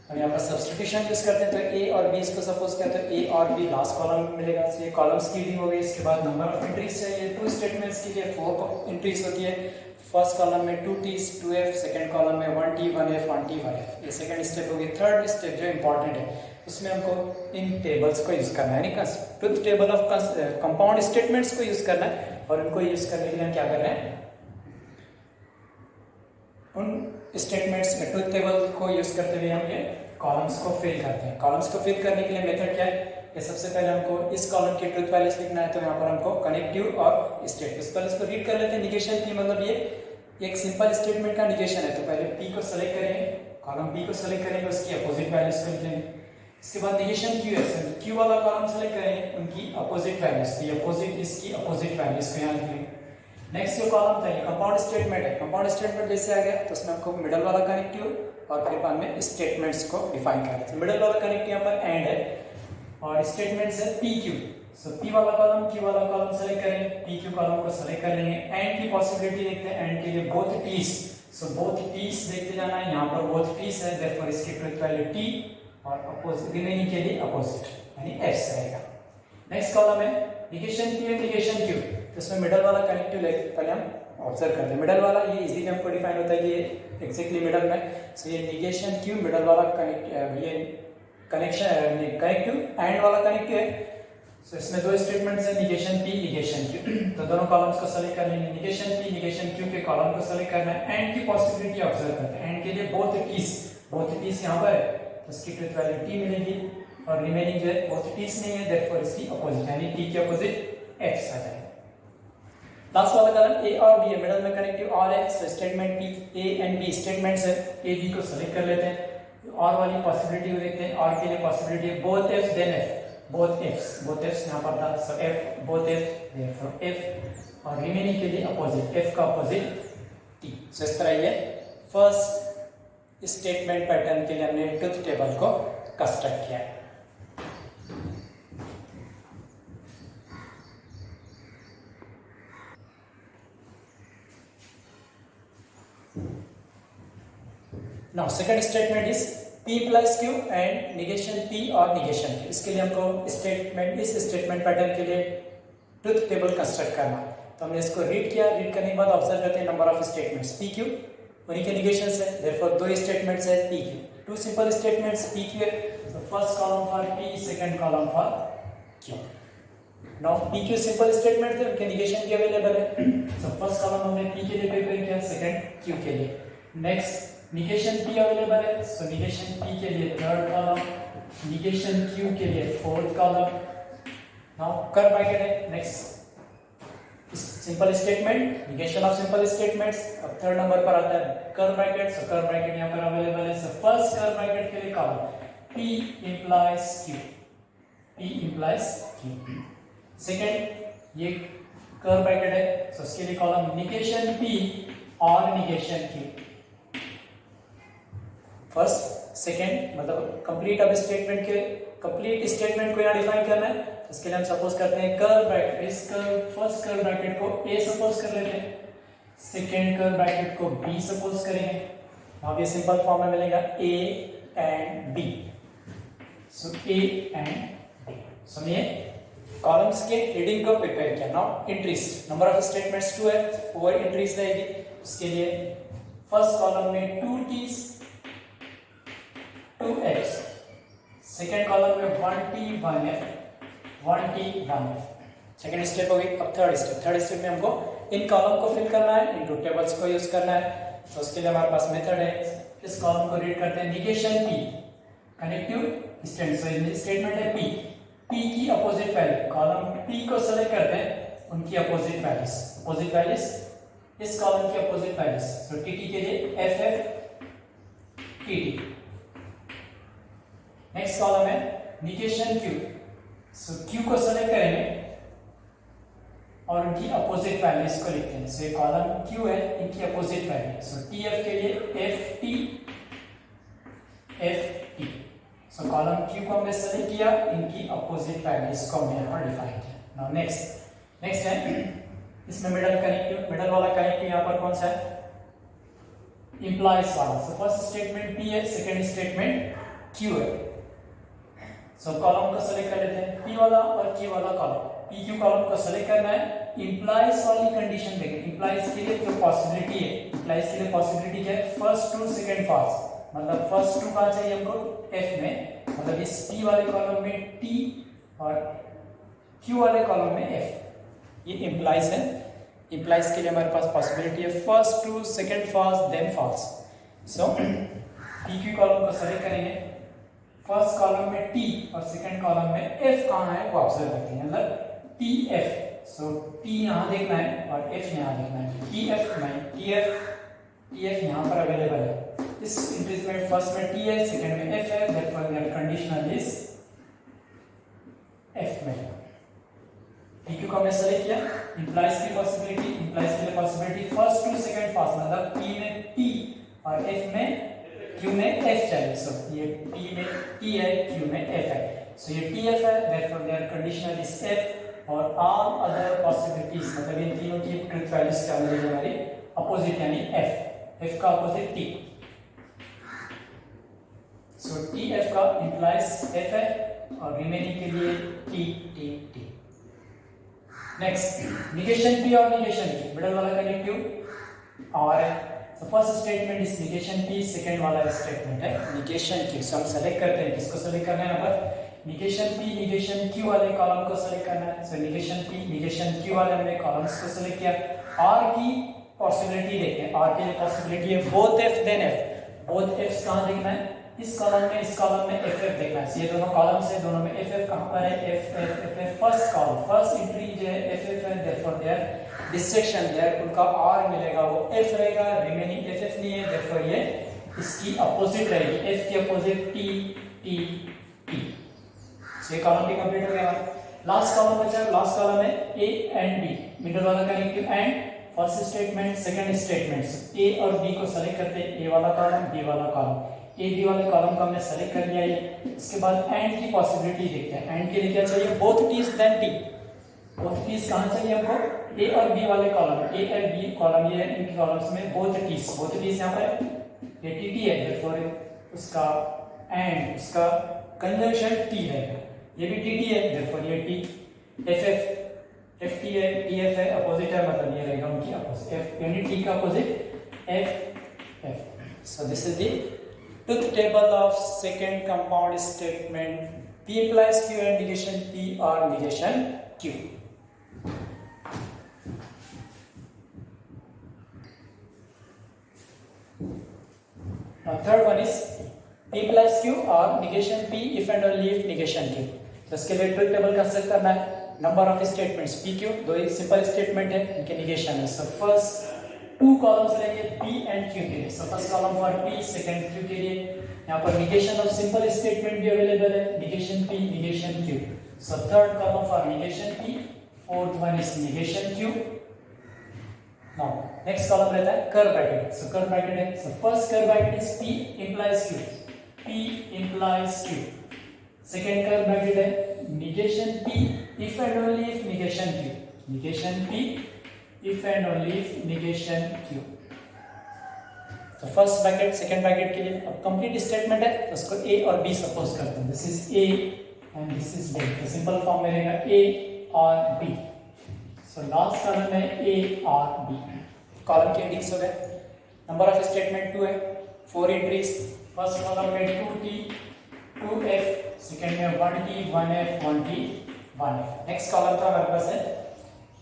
हम यहाँ पर सब्स्टिट्यूशन यूज करते हैं। तो ए और बी इसको सपोज किया तो ए और बी लास्ट कॉलम में मिलेगा। तो ये कॉलम्स की रीडिंग हो गई। इसके बाद नंबर ऑफ एंट्रीज चाहिए, 2 स्टेटमेंट्स के लिए 4 एंट्रीज होती है। फर्स्ट कॉलम में 2 टीज 2 एफ, सेकंड कॉलम में 1 टी 1 एफ 1 टी 1 एफ। ये सेकंड स्टेप हो गई। थर्ड स्टेप जो इंपॉर्टेंट है, उसमें हमको इन टेबल्स को यूज करना है, यानी truth table of compound statements को यूज करना है। और उनको यूज करने के लिए हम क्या कर रहे हैं? उन स्टेटमेंट्स में ट्रुथ टेबल को यूज करते हुए हम ये कॉलम्स को फिल करते हैं। कॉलम्स को फिल करने के लिए मेथड क्या है? कि सबसे पहले हमको इस कॉलम की ट्रुथ वैल्यूज लिखना है। तो यहाँ पर हमको कनेक्टिव और स्टेटमेंट, पहले इसको रीड कर लेते हैं। निगेशन की मतलब ये एक सिंपल स्टेटमेंट का निगेशन है। तो पहले पी को सेलेक्ट करेंगे, कॉलम पी को सेलेक्ट करेंगे, उसकी अपोजिट वैल्यूज को लिखेंगे। इसके बाद निगेशन क्यू है, क्यू वाला कॉलम सेलेक्ट करेंगे, उनकी अपोजिट वैल्यूज, ये अपोजिट इसकी अपोजिट वैल्यूज को यहाँ लिखेंगे। नेक्स्ट जो कॉलम था ये कंपाउंड स्टेटमेंट है। कंपाउंड स्टेटमेंट जैसे आ गया तो उसमें हमको मिडल वाला कनेक्टिव और फिर बाद में स्टेटमेंट्स को डिफाइन करना है। मिडल वाला कनेक्टिव यहाँ पर एंड है और स्टेटमेंट्स है पी क्यू। सो पी वाला कॉलम क्यू वाला कॉलम सेलेक्ट करेंगे, पी क्यू कॉलम को सेलेक्ट कर लेंगे। एंड की पॉसिबिलिटी देखते हैं, एंड के लिए both Ts. So both Ts देखते जाना है, यहाँ पर बोथ टीज है, देयरफॉर इसकी ट्रुथ वैल्यू टी और अपोजिट रिमेनिंग के लिए अपोजिट यानी एफ रहेगा। नेक्स्ट कॉलम है negation P and negation Q. तो इसमें मिडल वाला कनेक्टिव पहले हम ऑब्जर्व करते हैं। मिडल वाला ये इजीली हमको डिफाइन होता है कि ये एग्जैक्टली मिडल में। सो ये निगेशन क्यू मिडल वाला ये कनेक्शन कनेक्टिव एंड वाला कनेक्टिव है। सो इसमें 2 स्टेटमेंट्स है, निगेशन पी निगेशन क्यू। तो दोनों कॉलम्स को सेलेक्ट कर लेंगे, निगेशन पी निगेशन क्यू के कॉलम को सेलेक्ट करना है। एंड की पॉसिबिलिटी ऑब्जर्व करते हैं, एंड के लिए बोथ टीज यहाँ पर है तो इसकी ट्रुथ वैल्यू टी मिलेगी और रिमेनिंग जो है बोथ टीज नहीं है, देयरफॉर इसकी अपोजिट यानी टी की अपोजिट एक्स आ जाएगा। लास्ट वाला कॉलम ए और बी है, मिडल में कनेक्टिव और है। So statement P A and B statements है, ए बी को सेलेक्ट कर लेते हैं। और वाली पॉसिबिलिटी को देखते हैं, और के लिए पॉसिबिलिटी है both F then F, both Fs यहाँ पर था। So F both F therefore F और रिमेनिंग के लिए अपोजिट, एफ का अपोजिट टी। सो इस तरह ये फर्स्ट स्टेटमेंट पैटर्न के लिए हमने ट्रुथ टेबल को कंस्ट्रक्ट किया है। Now second statement is P implies Q and negation P और निगेशन Q। इसके लिए हमको इस स्टेटमेंट पैटर्न के लिए ट्रुथ टेबल कंस्ट्रक्ट करना है। तो हमने इसको रीड किया, रीड करने के बाद ऑब्जर्व करते हैं number of statements P Q, उन्हीं के निगेशंस है, देयरफॉर दो स्टेटमेंट्स है P Q, two simple statements P Q है। तो first column for P, second column for Q। Now P Q simple statement थे, उनके निगेशन भी अवेलेबल है। तो फर्स्ट कॉलम हमने P के लिए प्रिपेयर किया, सेकंड Q के लिए। नेक्स्ट निगेशन P अवेलेबल है, सो निगेशन P के लिए थर्ड कॉलम, निगेशन Q के लिए फोर्थ कॉलम। नाउ कर ब्रैकेट है। Next simple statement, negation of simple statements. अब थर्ड नंबर पर आता है कर ब्रैकेट, सो कर ब्रैकेट यहां पर अवेलेबल है। सो फर्स्ट कर ब्रैकेट के लिए column P implies Q, P implies Q। Second ये कर ब्रैकेट है, सो इसके लिए कॉलम निगेशन P और निगेशन Q। फर्स्ट सेकंड मतलब कंप्लीट अब स्टेटमेंट के कंप्लीट स्टेटमेंट को यहां डिफाइन करना है। इसके लिए हम सपोज करते हैं कर ब्रैकेट, इस कर फर्स्ट कर ब्रैकेट को A सपोज कर लेते हैं, सेकंड कर ब्रैकेट को B सपोज करेंगे। अब ये सिंपल फॉर्म में मिलेगा A and B। So A and B। सो ये कॉलम्स के हेडिंग को प्रिपेयर किया। Now entries, number of statements 2 है, 4 एंट्रीज रहेगी। उसके लिए फर्स्ट कॉलम में 2T's 2X, सेकेंड कॉलम में 1T 1F 1T 1F। Second step हो गई। अब थर्ड स्टेप में हमको इन कॉलम को फिल करना है, इन टू टेबल्स को यूज करना है। तो उसके लिए हमारे पास मेथड है। इस कॉलम को रीड करते हैं निगेशन P, कनेक्टिव स्टेटमेंट। सो ये स्टेटमेंट है P की अपोजिट वैल्यू, कॉलम P को सेलेक्ट करते हैं, उनकी अपोजिट वैल्यूज इस कॉलम की अपोजिट वैल्यूज। सो TT के लिए FF TT। नेक्स्ट कॉलम है निगेशन Q, सो Q को सेलेक्ट करेंगे और उनकी अपोजिट वैल्यूज को लिखते हैं। सो ये कॉलम Q है, इनकी अपोजिट वैल्यू। सो TF के लिए FT FT। सो कॉलम Q को हमने सेलेक्ट किया, इनकी अपोजिट वैल्यूज को हमने यहाँ पर डिफाइन किया। नाउ नेक्स्ट है इसमें मिडल वाला कनेक्टिव यहाँ पर कौन सा है, इंप्लाइज वाला। सो फर्स्ट स्टेटमेंट P है, सेकंड स्टेटमेंट Q है। सो कॉलम को सेलेक्ट कर लेते हैं, P वाला और Q वाला कॉलम। P Q कॉलम को सेलेक्ट करना है, इंप्लाइज वाली कंडीशन देखें। इंप्लाइज के लिए जो पॉसिबिलिटी है, इंप्लाइज के लिए पॉसिबिलिटी क्या है, फर्स्ट टू सेकंड फर्स्ट, मतलब फर्स्ट टू कहां चाहिए हमको, F में, मतलब इस P वाले कॉलम में T और Q वाले कॉलम में F। ये इंप्लाइज है। इंप्लाइज के लिए हमारे पास पॉसिबिलिटी है first to second first then first. So P Q column को सेलेक्ट करेंगे, फर्स्ट कॉलम में T और सेकंड कॉलम में F कहां है वो ऑब्जर्व करते हैं, मतलब TF। सो T यहां देखना है और F यहां देखना है। TF नहीं, TF यहां पर अवेलेबल है। इस इंट्रीज में फर्स्ट में T है, सेकंड में F है, therefore there conditional is F में। PQ को हमने सेलेक्ट किया, इंप्लाइज की possibility first to second first, मतलब P में T और F में Q में F चाहिए। सो ये P में T है, Q में F है। सो ये TF है, therefore there conditional is F और ऑल अदर पॉसिबिलिटीज, मतलब इन तीनों की ट्रुथ वैल्यूज क्या मिलेगी हमारी अपोजिट, यानी F का अपोजिट T। सो TF का इंप्लाइज F है और रिमेनिंग के लिए T। नेक्स्ट निगेशन P और निगेशन Q, मिडिल वाला कनेक्टिव और है। तो first statement is negation P, second वाला स्टेटमेंट है निगेशन Q। सो हम सेलेक्ट करते हैं, किसको सेलेक्ट करना है, यहाँ पर निगेशन P निगेशन Q वाले कॉलम को सेलेक्ट करना है। सो निगेशन P निगेशन Q वाले हमने कॉलम्स को सेलेक्ट किया। R की पॉसिबिलिटी देखते हैं, R के लिए पॉसिबिलिटी है both F then F। Both F कहां देखना है, इस कॉलम में FF देखना है। ये दोनों कॉलम्स है, दोनों में FF कहां पर है, FF first column, first entry जो है FF है, देयरफॉर देयर डिस्ट्रैक्शन देयर उनका R मिलेगा वो F रहेगा, रिमेनिंग FF नहीं है, देयरफॉर ये इसकी अपोजिट रहेगी, F की अपोजिट T। सो ये कॉलम भी कंप्लीट हो गया। लास्ट कॉलम बचा, लास्ट कॉलम है A एंड B, मिडिल वाला connective and first statement second statements. A और B को सेलेक्ट करते हैं, A वाला कॉलम B वाला कॉलम। A B वाले कॉलम को हमने सेलेक्ट कर लिया है। इसके बाद एंड की पॉसिबिलिटी देखते हैं। एंड के लिए क्या चाहिए, both T's then T। Both T's कहां चाहिए हमको, A और B वाले कॉलम, A और B कॉलम, ये इन कॉलम्स में बोथ T's यहां पर ये टी है, therefore उसका एंड उसका कंजंक्शन टी है, ये भी टी है, therefore ये टी। एफ टी है, टी एफ है, अपोजिट है, मतलब ये रहेगा उनकी अपोजिट, एफ यानी टी का opposite F. So this is the truth table of second compound statement P implies Q and negation P or negation Q. Now third one is P implies Q or negation P if and only if negation Q. तो इसके लिए truth table construct करना है। Number of statements P Q, दो ही simple statement है, इनके negation है। So first two columns रहेंगे पी एंड क्यू के लिए। So first column for P, second Q के लिए। यहाँ पर निगेशन ऑफ सिंपल स्टेटमेंट भी अवेलेबल है, negation P, negation Q. So third column for negation P, fourth one is negation Q. Now next column रहता है कर्व ब्रैकेट। सो curve bracket है, so first curve bracket is P implies Q, P implies Q. Second curve bracket है negation p if and only if negation q, negation p if and only if negation q। तो first bracket second bracket के लिए अब complete statement है, तो उसको a और b suppose करते हैं। This is a and this is b, तो सिंपल फॉर्म में रहेगा a और b। सो लास्ट कॉलम है a और b। कॉलम के हेडिंग्स हो गए। नंबर ऑफ स्टेटमेंट 2 है, 4 एंट्रीज। फर्स्ट कॉलम में 2t 2f, सेकंड में 1t 1f 1t 1f। Next column का हमारे पास है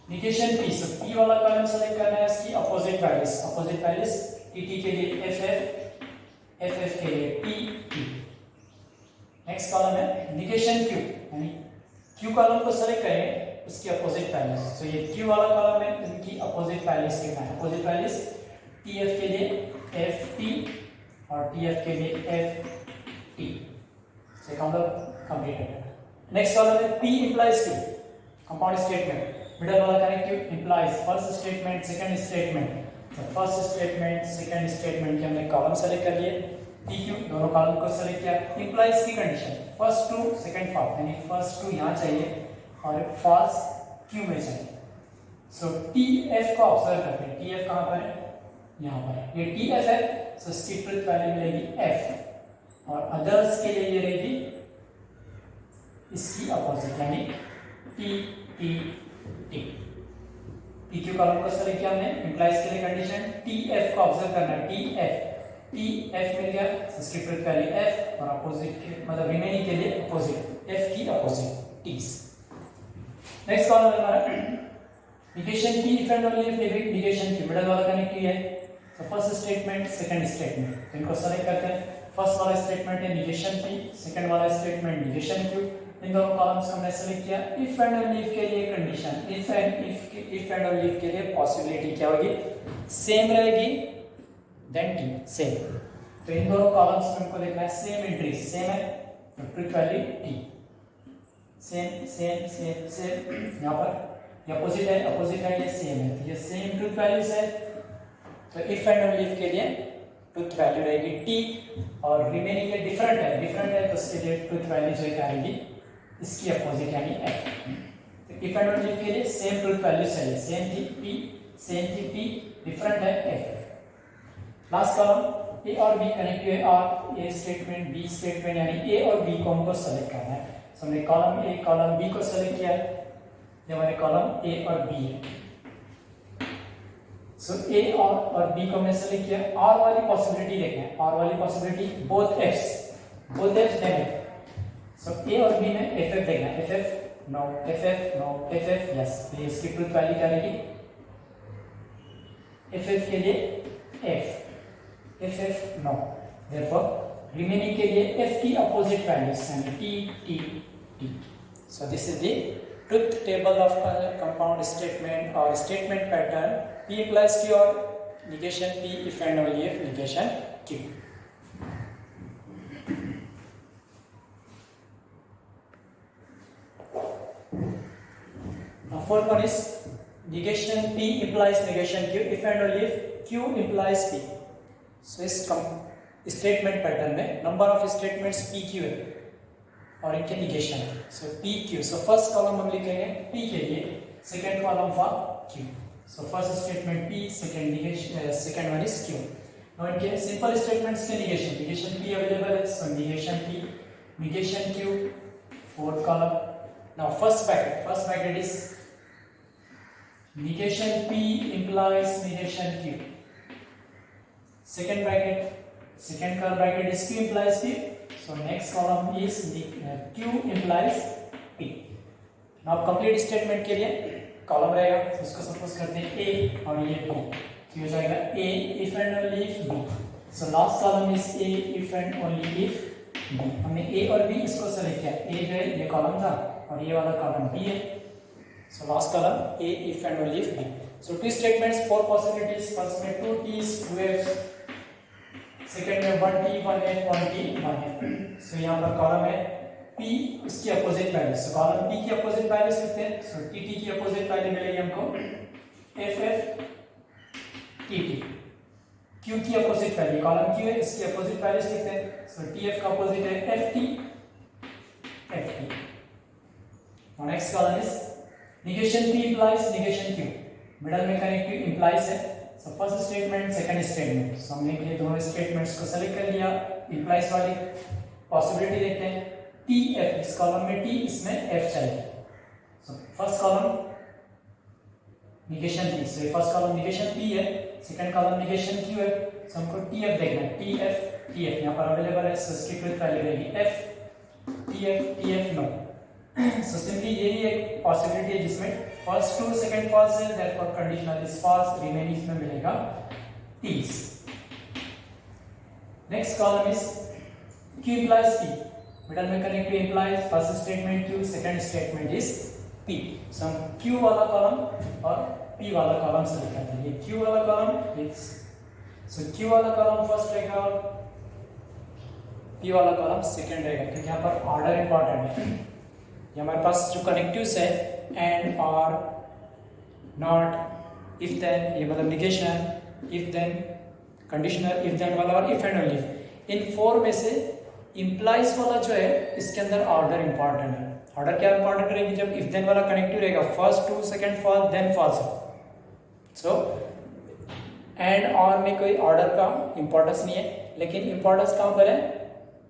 निगेशन p। सो p वाला कॉलम सेलेक्ट करना है, इसकी opposite values, opposite values tt के लिए ff, ff के लिए tt। नेक्स्ट कॉलम है निगेशन q, यानी q कॉलम को सेलेक्ट करेंगे, उसकी अपोजिट वैल्यूज। सो ये q वाला कॉलम है, इनकी अपोजिट वैल्यूज लिखना है। अपोजिट वैल्यूज tf के लिए ft और tf के लिए ft। से कंप्लीट है। नेक्स्ट कॉलम है P implies Q, compound statement. Middle वाला connective implies first statement second statement. तो फर्स्ट स्टेटमेंट सेकंड स्टेटमेंट के हमने कॉलम सेलेक्ट कर लिए, PQ दोनों कॉलम को सेलेक्ट किया। implies की condition first true second false, यानी फर्स्ट ट्रू यहाँ चाहिए और फॉल्स Q में चाहिए। सो TF को ऑब्जर्व करते हैं, TF कहाँ पर है, यहाँ पर है, ये TF है। सो इसकी ट्रुथ वैल्यू मिलेगी F और अदर्स के लिए ये रहेगी इसकी अपोजिट, यानी T T T. P Q column को सेलेक्ट किया हमने, इंप्लाइज के लिए कंडीशन टी एफ को ऑब्जर्व करना है, टी एफ मिल गया, सब्स्टिट्यूट वैल्यू एफ और अपोजिट के मतलब रिमेनिंग के लिए अपोजिट एफ की अपोजिट टीज। नेक्स्ट कॉलम है हमारा negation P if and only if negation Q. Middle वाला कनेक्टिव है, तो फर्स्ट स्टेटमेंट सेकंड स्टेटमेंट, तो इनको सेलेक्ट करते हैं। फर्स्ट वाला स्टेटमेंट है निगेशन p, सेकंड वाला स्टेटमेंट निगेशन q। इन दोनों कॉलम्स को हमने सेलेक्ट किया। इफ एंड ओनली इफ के लिए condition, if and only if के लिए पॉसिबिलिटी क्या होगी, सेम रहेगी देन t, सेम। तो इन दोनों कॉलम्स में हमको देखना है सेम एंट्री, सेम है तो truth value t, same same same same. यहाँ पर ये अपोजिट है ये सेम है, तो ये सेम ट्रुथ वैल्यूज है। तो इफ एंड ओनली इफ के लिए ट्रुथ वैल्यू रहेगी t और रिमेनिंग ये डिफरेंट है तो इसके लिए ट्रुथ वैल्यू जो आएगी इसकी अपोजिट यानी f। तो इफ एंड ओनली के लिए सेम ट्रुथ वैल्यू चाहिए, सेम थी p, सेम थी p, डिफरेंट है f। लास्ट कॉलम a और b कनेक्टिव है, और a स्टेटमेंट b स्टेटमेंट, यानी a और b को हमको सेलेक्ट करना है। सो हमने कॉलम a कॉलम b को सेलेक्ट किया है, ये हमारे कॉलम a और b है। सो a और b को हमने सेलेक्ट किया। और वाली पॉसिबिलिटी देखना है, और वाली possibility both f's then f। So a और b में ff देखना है, ff नो, ff यस। तो इसकी ट्रुथ वैल्यू क्या रहेगी, ff के लिए ff नो, देयरफॉर रिमेनिंग के लिए f की अपोजिट वैल्यूज यानी t। So this is the truth table of compound statement और statement pattern P implies Q or negation P if and only if negation Q। Now fourth one is negation P implies negation Q if and only if Q implies P। So इस statement pattern में number of statements PQ है और इनके negation है। सो PQ, सो first column हम लिखेंगे P के लिए, second column for Q। So first statement P, second one is Q। Now इनके सिंपल स्टेटमेंट्स के negation P अवेलेबल है, so negation P, negation Q, fourth column. Now first bracket is negation P implies negation Q. Second bracket is Q implies P. So next column is Q implies P. Now complete statement के लिए column रहेगा, तो इसको suppose करते हैं A और ये B, तो हो जाएगा A if and only if B. So last column is A if and only if B. हमने A और B इसको सेलेक्ट किया, A जो है ये कॉलम था और ये वाला कॉलम B है. So last column A if and only if B. So two statements, four possibilities. First में 2 T's 2 F's, सेकेंड में 1 T 1 F 1 T 1 F. So यहाँ पर कॉलम है P, इसकी opposite value. So column P की opposite values लिखते हैं. So T T की अपोजिट वैल्यू मिलेगी हमको F F T T. Q की अपोजिट वैल्यू, कॉलम Q है, इसकी अपोजिट वैल्यूज लिखते हैं. So T F का अपोजिट है F T F T. Now next column is negation P implies negation Q. Middle में कनेक्टिव implies है. So first statement, second statement. So हमने ये दोनों स्टेटमेंट्स को सेलेक्ट कर लिया. implies वाली पॉसिबिलिटी देखते हैं. T F, इस कॉलम में T, इसमें F चाहिए. So first column negation P. So first column negation P है, सेकंड कॉलम negation Q है. So हमको T F देखना है. T F यहाँ पर अवेलेबल है. So इसकी ट्रुथ वैल्यू रहेगी F T F no. So simply यही एक पॉसिबिलिटी है जिसमें फर्स्ट टू सेकंड फॉल्स है, therefore conditional is false, remaining में मिलेगा T's. Next column is Q implies P. Middle में connective implies first statement Q, second statement is P. So हम Q वाला कॉलम और P वाला कॉलम सेलेक्ट करते हैं. ये Q वाला कॉलम इज, so Q वाला कॉलम फर्स्ट रहेगा, P वाला कॉलम सेकंड रहेगा, क्योंकि यहाँ पर ऑर्डर इंपॉर्टेंट है. ये हमारे पास जो कनेक्टिव्स है एंड और नॉट, इफ देन, ये मतलब negation, if then, conditional, if then वाला और इफ एंड ओनली. इन फोर में से इंप्लाइज वाला जो है इसके अंदर ऑर्डर इंपॉर्टेंट है. ऑर्डर क्या इंपॉर्टेंट रहेगी? जब इफ देन वाला कनेक्टिव रहेगा first to second false then false. So and और में कोई ऑर्डर का इंपॉर्टेंस नहीं है, लेकिन इंपॉर्टेंस कहां पर है?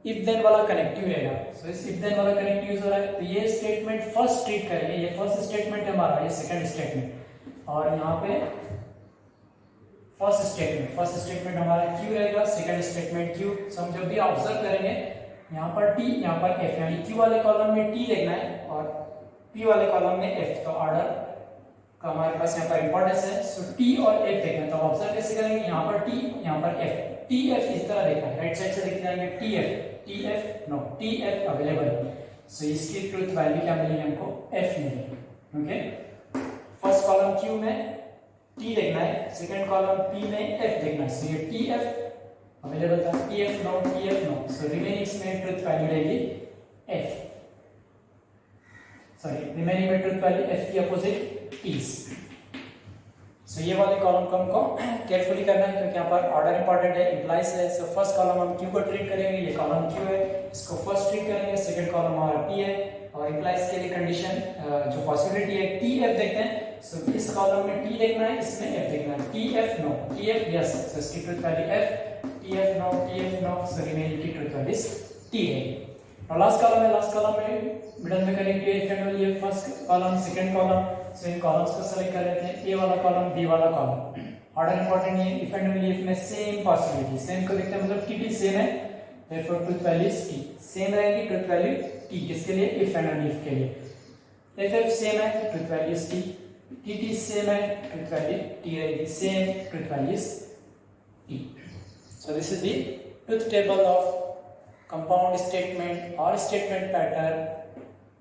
इफ देन वाला कनेक्टिव रहेगा. सो इस इफ देन वाला कनेक्टिव यूज हो रहा है, तो ये स्टेटमेंट फर्स्ट ट्रीट करेंगे. ये फर्स्ट स्टेटमेंट है हमारा, ये सेकंड स्टेटमेंट, और यहाँ पे फर्स्ट स्टेटमेंट हमारा Q रहेगा, सेकंड स्टेटमेंट Q. सो हम जब भी ऑब्जर्व करेंगे यहाँ पर T, यहाँ पर F, यानी Q वाले कॉलम में T देखना है और P वाले कॉलम में F. तो ऑर्डर का हमारे पास यहाँ पर इंपॉर्टेंस है. सो T और F देखना है, तो ऑब्जर्व कैसे करेंगे? यहाँ पर T, यहाँ पर F. T F इस तरह देखना है, राइट साइड से लिख जाएंगे T F no, T F available है. सो इसकी ट्रुथ वैल्यू क्या मिलेगी हमको? F मिलेगी. ओके, फर्स्ट कॉलम Q में T देखना है, सेकंड कॉलम P में F देखना है. सो ये T F अवेलेबल था, T F no. So remaining में ट्रुथ वैल्यू रहेगी F. सॉरी, रिमेनिंग में ट्रुथ वैल्यू F की अपोजिट T's. सो ये वाले कॉलम को हमको केयरफुली करना है, क्योंकि यहाँ पर ऑर्डर इंपॉर्टेंट है, इंप्लाइज है. सो फर्स्ट कॉलम हम Q को ट्रीट करेंगे, ये कॉलम Q है, इसको फर्स्ट ट्रीट करेंगे. सेकंड कॉलम हमारा P है, और इंप्लाइज के लिए कंडीशन जो पॉसिबिलिटी है T F देखते हैं. सो इस कॉलम में T देखना है, इसमें F देखना है. T F no, T F yes. So इसकी truth value F, T F no. So remaining की ट्रुथ वैल्यू T है. और लास्ट कॉलम में मिडिल में करेंगे if and only if, first column second column. So इन कॉलम्स को select कर लेते हैं, A वाला कॉलम, B वाला कॉलम. ऑर्डर इंपॉर्टेंट है. इफ एंड ओनली इफ में सेम पॉसिबिलिटी, सेम को देखते हैं, मतलब T सेम है, therefore truth value is T. Same रहेगी ट्रुथ वैल्यू T, किसके लिए? इफ एंड ओनली इफ के लिए. F सेम है, truth value is T. T same है, ट्रुथ वैल्यू T रहेगी. Same, truth value is T. So this is the truth table of compound statement or statement pattern.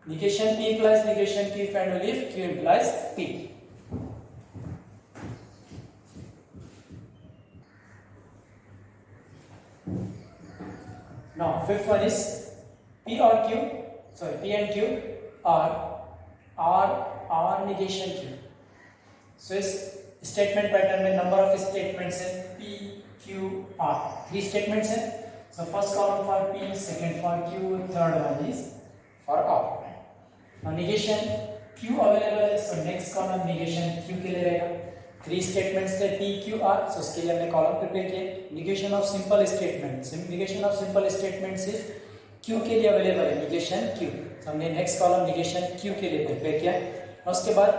Negation P implies negation Q if and only if Q implies P. Now fifth one is P and Q are negation Q. So इस statement pattern में number of statements है P, Q, R. 3 statements है. So first column for P, second for Q, third one is for R. Now negation Q available है, so next column negation Q के लिए रहेगा. 3 statements थे P Q R, सो उसके लिए हमने कॉलम प्रिपेयर किए। Negation of simple statement, negation of simple statement सिर्फ क्यू के लिए अवेलेबल है, निगेशन क्यू, तो हमने नेक्स्ट कॉलम निगेशन क्यू के लिए प्रिपेयर किया। और उसके बाद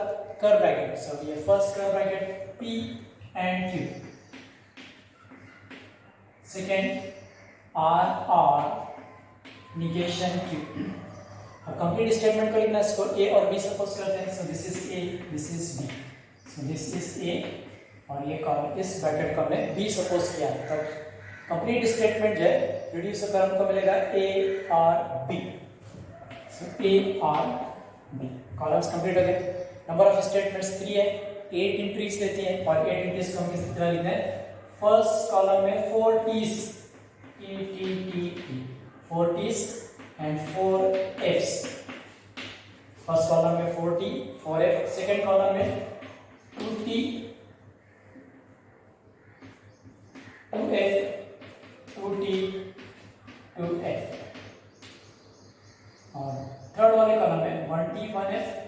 कर्ली ब्रैकेट, सो ये first curly bracket P and Q, second or or negation Q. अब कंप्लीट स्टेटमेंट को लिखना है, इसको ए और बी सपोज करते हैं, so this is A, this is B, so this is A और ये कॉलम, इस ब्रैकेट को हमने बी सपोज किया है। तब कंप्लीट स्टेटमेंट जो है रिड्यूस कर हमको मिलेगा A or B, so A or B, columns complete हो गए। नंबर ऑफ स्टेटमेंट्स 3 है, 8 एंट्रीज लेती है और 8 एंट्रीज को हम किस तरह लिखते हैं, फर्स्ट कॉलम में 4 T's, T T T T, 4 T's and 4 F's, first column में 4 टी 4 एफ, सेकंड कॉलम में 2 टी 2 एफ 2 टी 2 एफ, और थर्ड वाले कॉलम में 1 T 1 F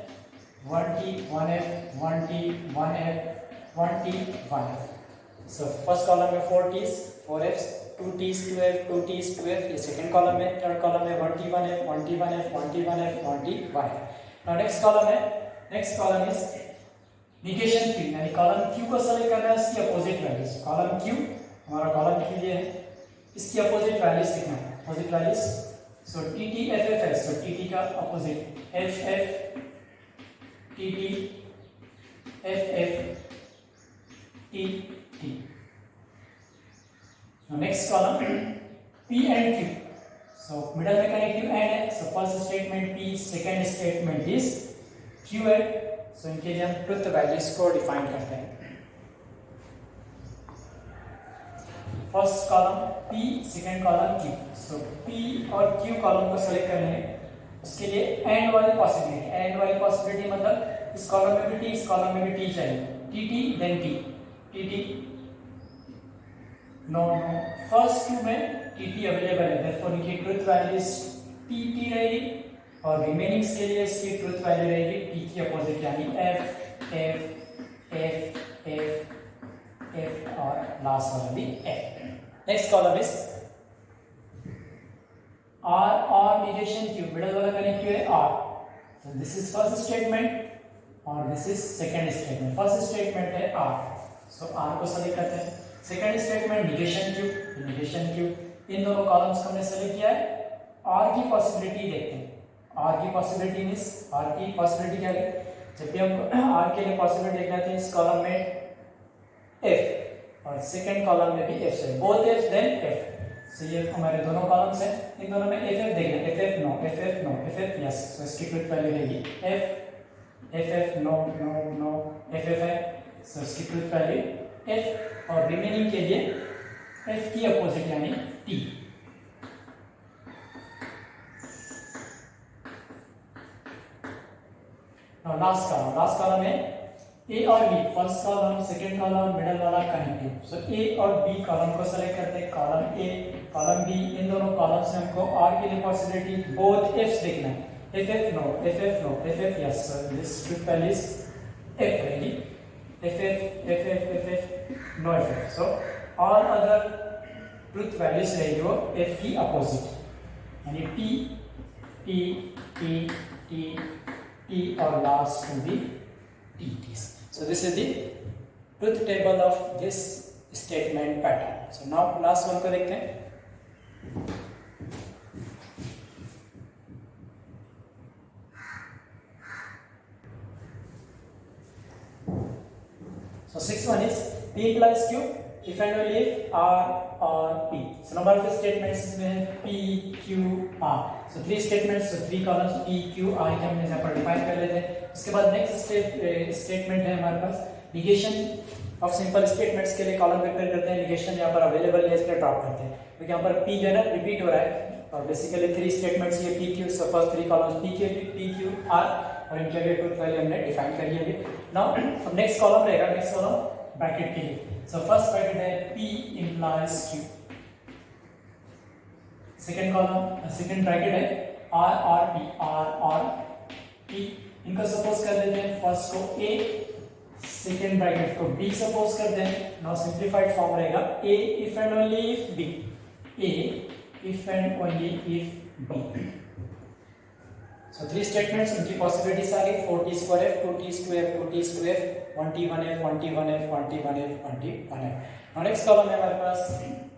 1 T 1 F 1 T 1 F 1 T 1 F. So first column में 4 T's 4 F's, 2 T's 2 F 2 T's 2 F, ये second column में। Third column में 1 T 1 F 1 T 1 F 1 T 1 F 1 T 1 F. Now next column है, next column is negation Q, यानी column Q को select करना है, इसकी अपोजिट वैल्यूज, कॉलम क्यू हमारा कॉलम क्यू ये है, इसकी अपोजिट वैल्यूज लिखना है, opposite values. So T T F F है, सो टी टी का opposite F F T T F F T T. Next column P and Q, so middle में connective and है, so first statement P, second statement is Q है, सो इनके लिए हम truth values को define करते हैं। First column P, second column Q, सो P और Q कॉलम को सेलेक्ट कर लेंगे, उसके लिए एंड वाली पॉसिबिलिटी, एंड वाली पॉसिबिलिटी मतलब इस कॉलम में भी T, इस कॉलम में भी T चाहिए, T T then T, T T no no, first Q में T T अवेलेबल है, देयरफॉर इनकी ट्रुथ वैल्यूज T T रहेगी और रिमेनिंग्स के लिए इसकी ट्रुथ वैल्यू रहेगी T की अपोजिट, यानी F F F F F और लास्ट वाला भी F। Next column is R और निगेशन Q, मिडल वाला कनेक्टिव है R, so this is first statement और this is second statement। First statement है R, so R को सेलेक्ट करते हैं, second statement negation Q, negation Q, इन दोनों columns को हमने सेलेक्ट किया है। R की पॉसिबिलिटी देखते हैं, R की पॉसिबिलिटी मींस, R की पॉसिबिलिटी क्या है, जब भी हम R के लिए पॉसिबिलिटी देखना है, इस कॉलम में F और सेकंड कॉलम में भी F है, बोथ F देन F, सो ये हमारे दोनों कॉलम्स हैं, इन दोनों में FF देखना है, FF no, FF no, FF yes, so इसकी ट्रुथ वैल्यू रहेगी F FF no no no, FF है, सो इसकी ट्रुथ वैल्यू F और रिमेनिंग के लिए F की अपोजिट यानी T। लास्ट कॉलम है A और B, first column second column middle वाला कनेक्टिव, सो A और B कॉलम को सेलेक्ट करते हैं, कॉलम A कॉलम B, इन दोनों कॉलम से हमको R के लिए पॉसिबिलिटी बोथ F's देखना है, FF no, FF no, FF yes, so this truth value is F रहेगी, FF FF FF no FF, so all other truth values रहेगी वो F की अपोजिट, यानी T T T T T और last में भी T। So this is the truth table of this statement pattern. So now last one को देखते हैं। So sixth one is P implies Q if and only if R or P. So number of statements में P Q R. So three statements, so three columns P Q R के हमने यहाँ पर define कर लेते हैं। उसके बाद नेक्स्ट स्टेटमेंट है हमारे पास निगेशन ऑफ सिंपल स्टेटमेंट्स के लिए कॉलम प्रिपेयर करते हैं, निगेशन यहाँ पर अवेलेबल है इसलिए ड्रॉप करते हैं, क्योंकि यहाँ पर P जो है ना रिपीट हो रहा है और बेसिकली थ्री स्टेटमेंट्स ये P Q, so first three columns P Q R और इनके लिए ट्रुथ वैल्यू हमने डिफाइन कर लिया है। नाउ अब नेक्स्ट कॉलम रहेगा, नेक्स्ट कॉलम ब्रैकेट के लिए, सो फर्स्ट ब्रैकेट है P implies Q, second column second bracket है R और P, R और P, इनको सपोज कर लेते हैं, फर्स्ट को A सेकेंड ब्रैकेट को बी सपोज करते हैं. नाउ सिंप्लीफाइड फॉर्म रहेगा A if and only if B. A if and only if B. So three statements, उनकी possibilities आ गई 4t square f, 2t square, 2t square, 1t 1f, 1t 1f, 1t 1f, 1t 1f. Now next column है हमारे पास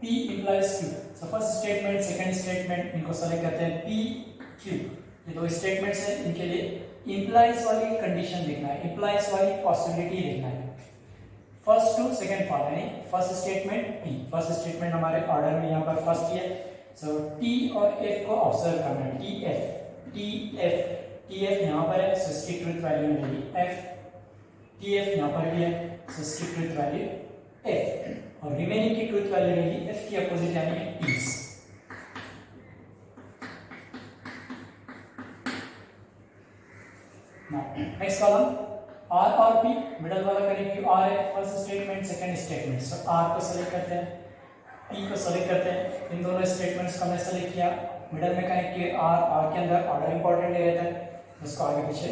p implies q. So first statement, second statement, इनको select करते हैं p q. ये दो statements हैं, इनके लिए implies वाली condition लिखना है, implies वाली possibility लिखना है. First to second part यानी first statement p. First statement हमारे order में यहाँ पर first है. So t और f को observe करना है. TF यहाँ पर है, so इसकी ट्रूथ वैल्यू मिलेगी F. TF यहाँ पर भी है, so इसकी ट्रूथ वैल्यू F. और रिमेनिंग की ट्रूथ वैल्यू रहेगी F की अपोजिट यानी T's. नेक्स्ट कॉलम R और P, मिडल वाला करेक्टिव R है. First statement, second statement. So R को सेलेक्ट करते हैं, P को सेलेक्ट करते हैं. इन दोनों स्टेटमेंट्स को हमने सेलेक्ट किया. मिडल में कनेक्ट किए आर के अंदर ऑर्डर इंपॉर्टेंट नहीं रहता है, उसको आगे पीछे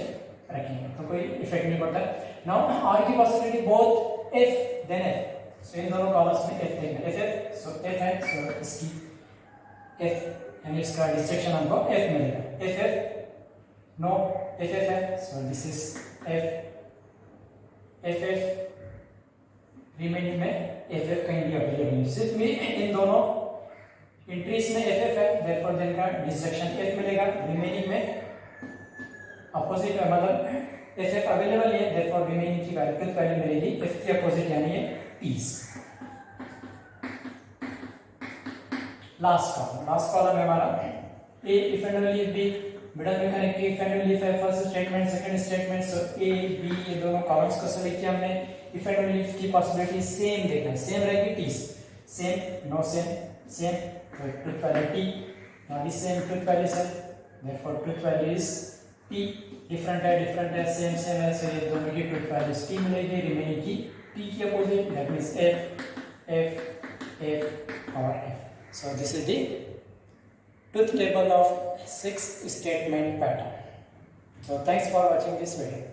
रखेंगे तो कोई इफेक्ट नहीं पड़ता. नाउ आर की possibility both F then F. So इन दोनों कॉलम्स में एफ देंगे. एफ सो एफ है, सो इसकी एफ यानी इसका डिस्ट्रक्शन हमको एफ मिलेगा. एफ नो एफ है, सो दिस इज एफ रिमेनिंग में एफ कहीं भी अवेलेबल नहीं. सिर्फ में इन दोनों इंट्रीज में एफ है, देयरफॉर देन का डिस्ट्रक्शन एफ मिलेगा. रिमेनिंग में अपोजिट मतलब एफ अवेलेबल है, देयरफॉर रिमेनिंग की वैल्यू मिलेगी एफ की अपोजिट यानी ये पीस. लास्ट कॉलम है हमारा A if and only if B. Middle में connect if and only if है, first statement second statement. So A B ये दोनों कॉलम्स को सेलेक्ट किया हमने. इफ एंड ओनली इफ की पॉसिबिलिटी सेम देखना है, सेम रहेगी T's. Same no same truth value t. Now this same truth value है, therefore truth value is t. different है, same है, so ये दोनों की truth values t मिलेगी. remaining की t की opposite, that means f और f. So this is the truth table of 6 statement pattern. So thanks for watching this video.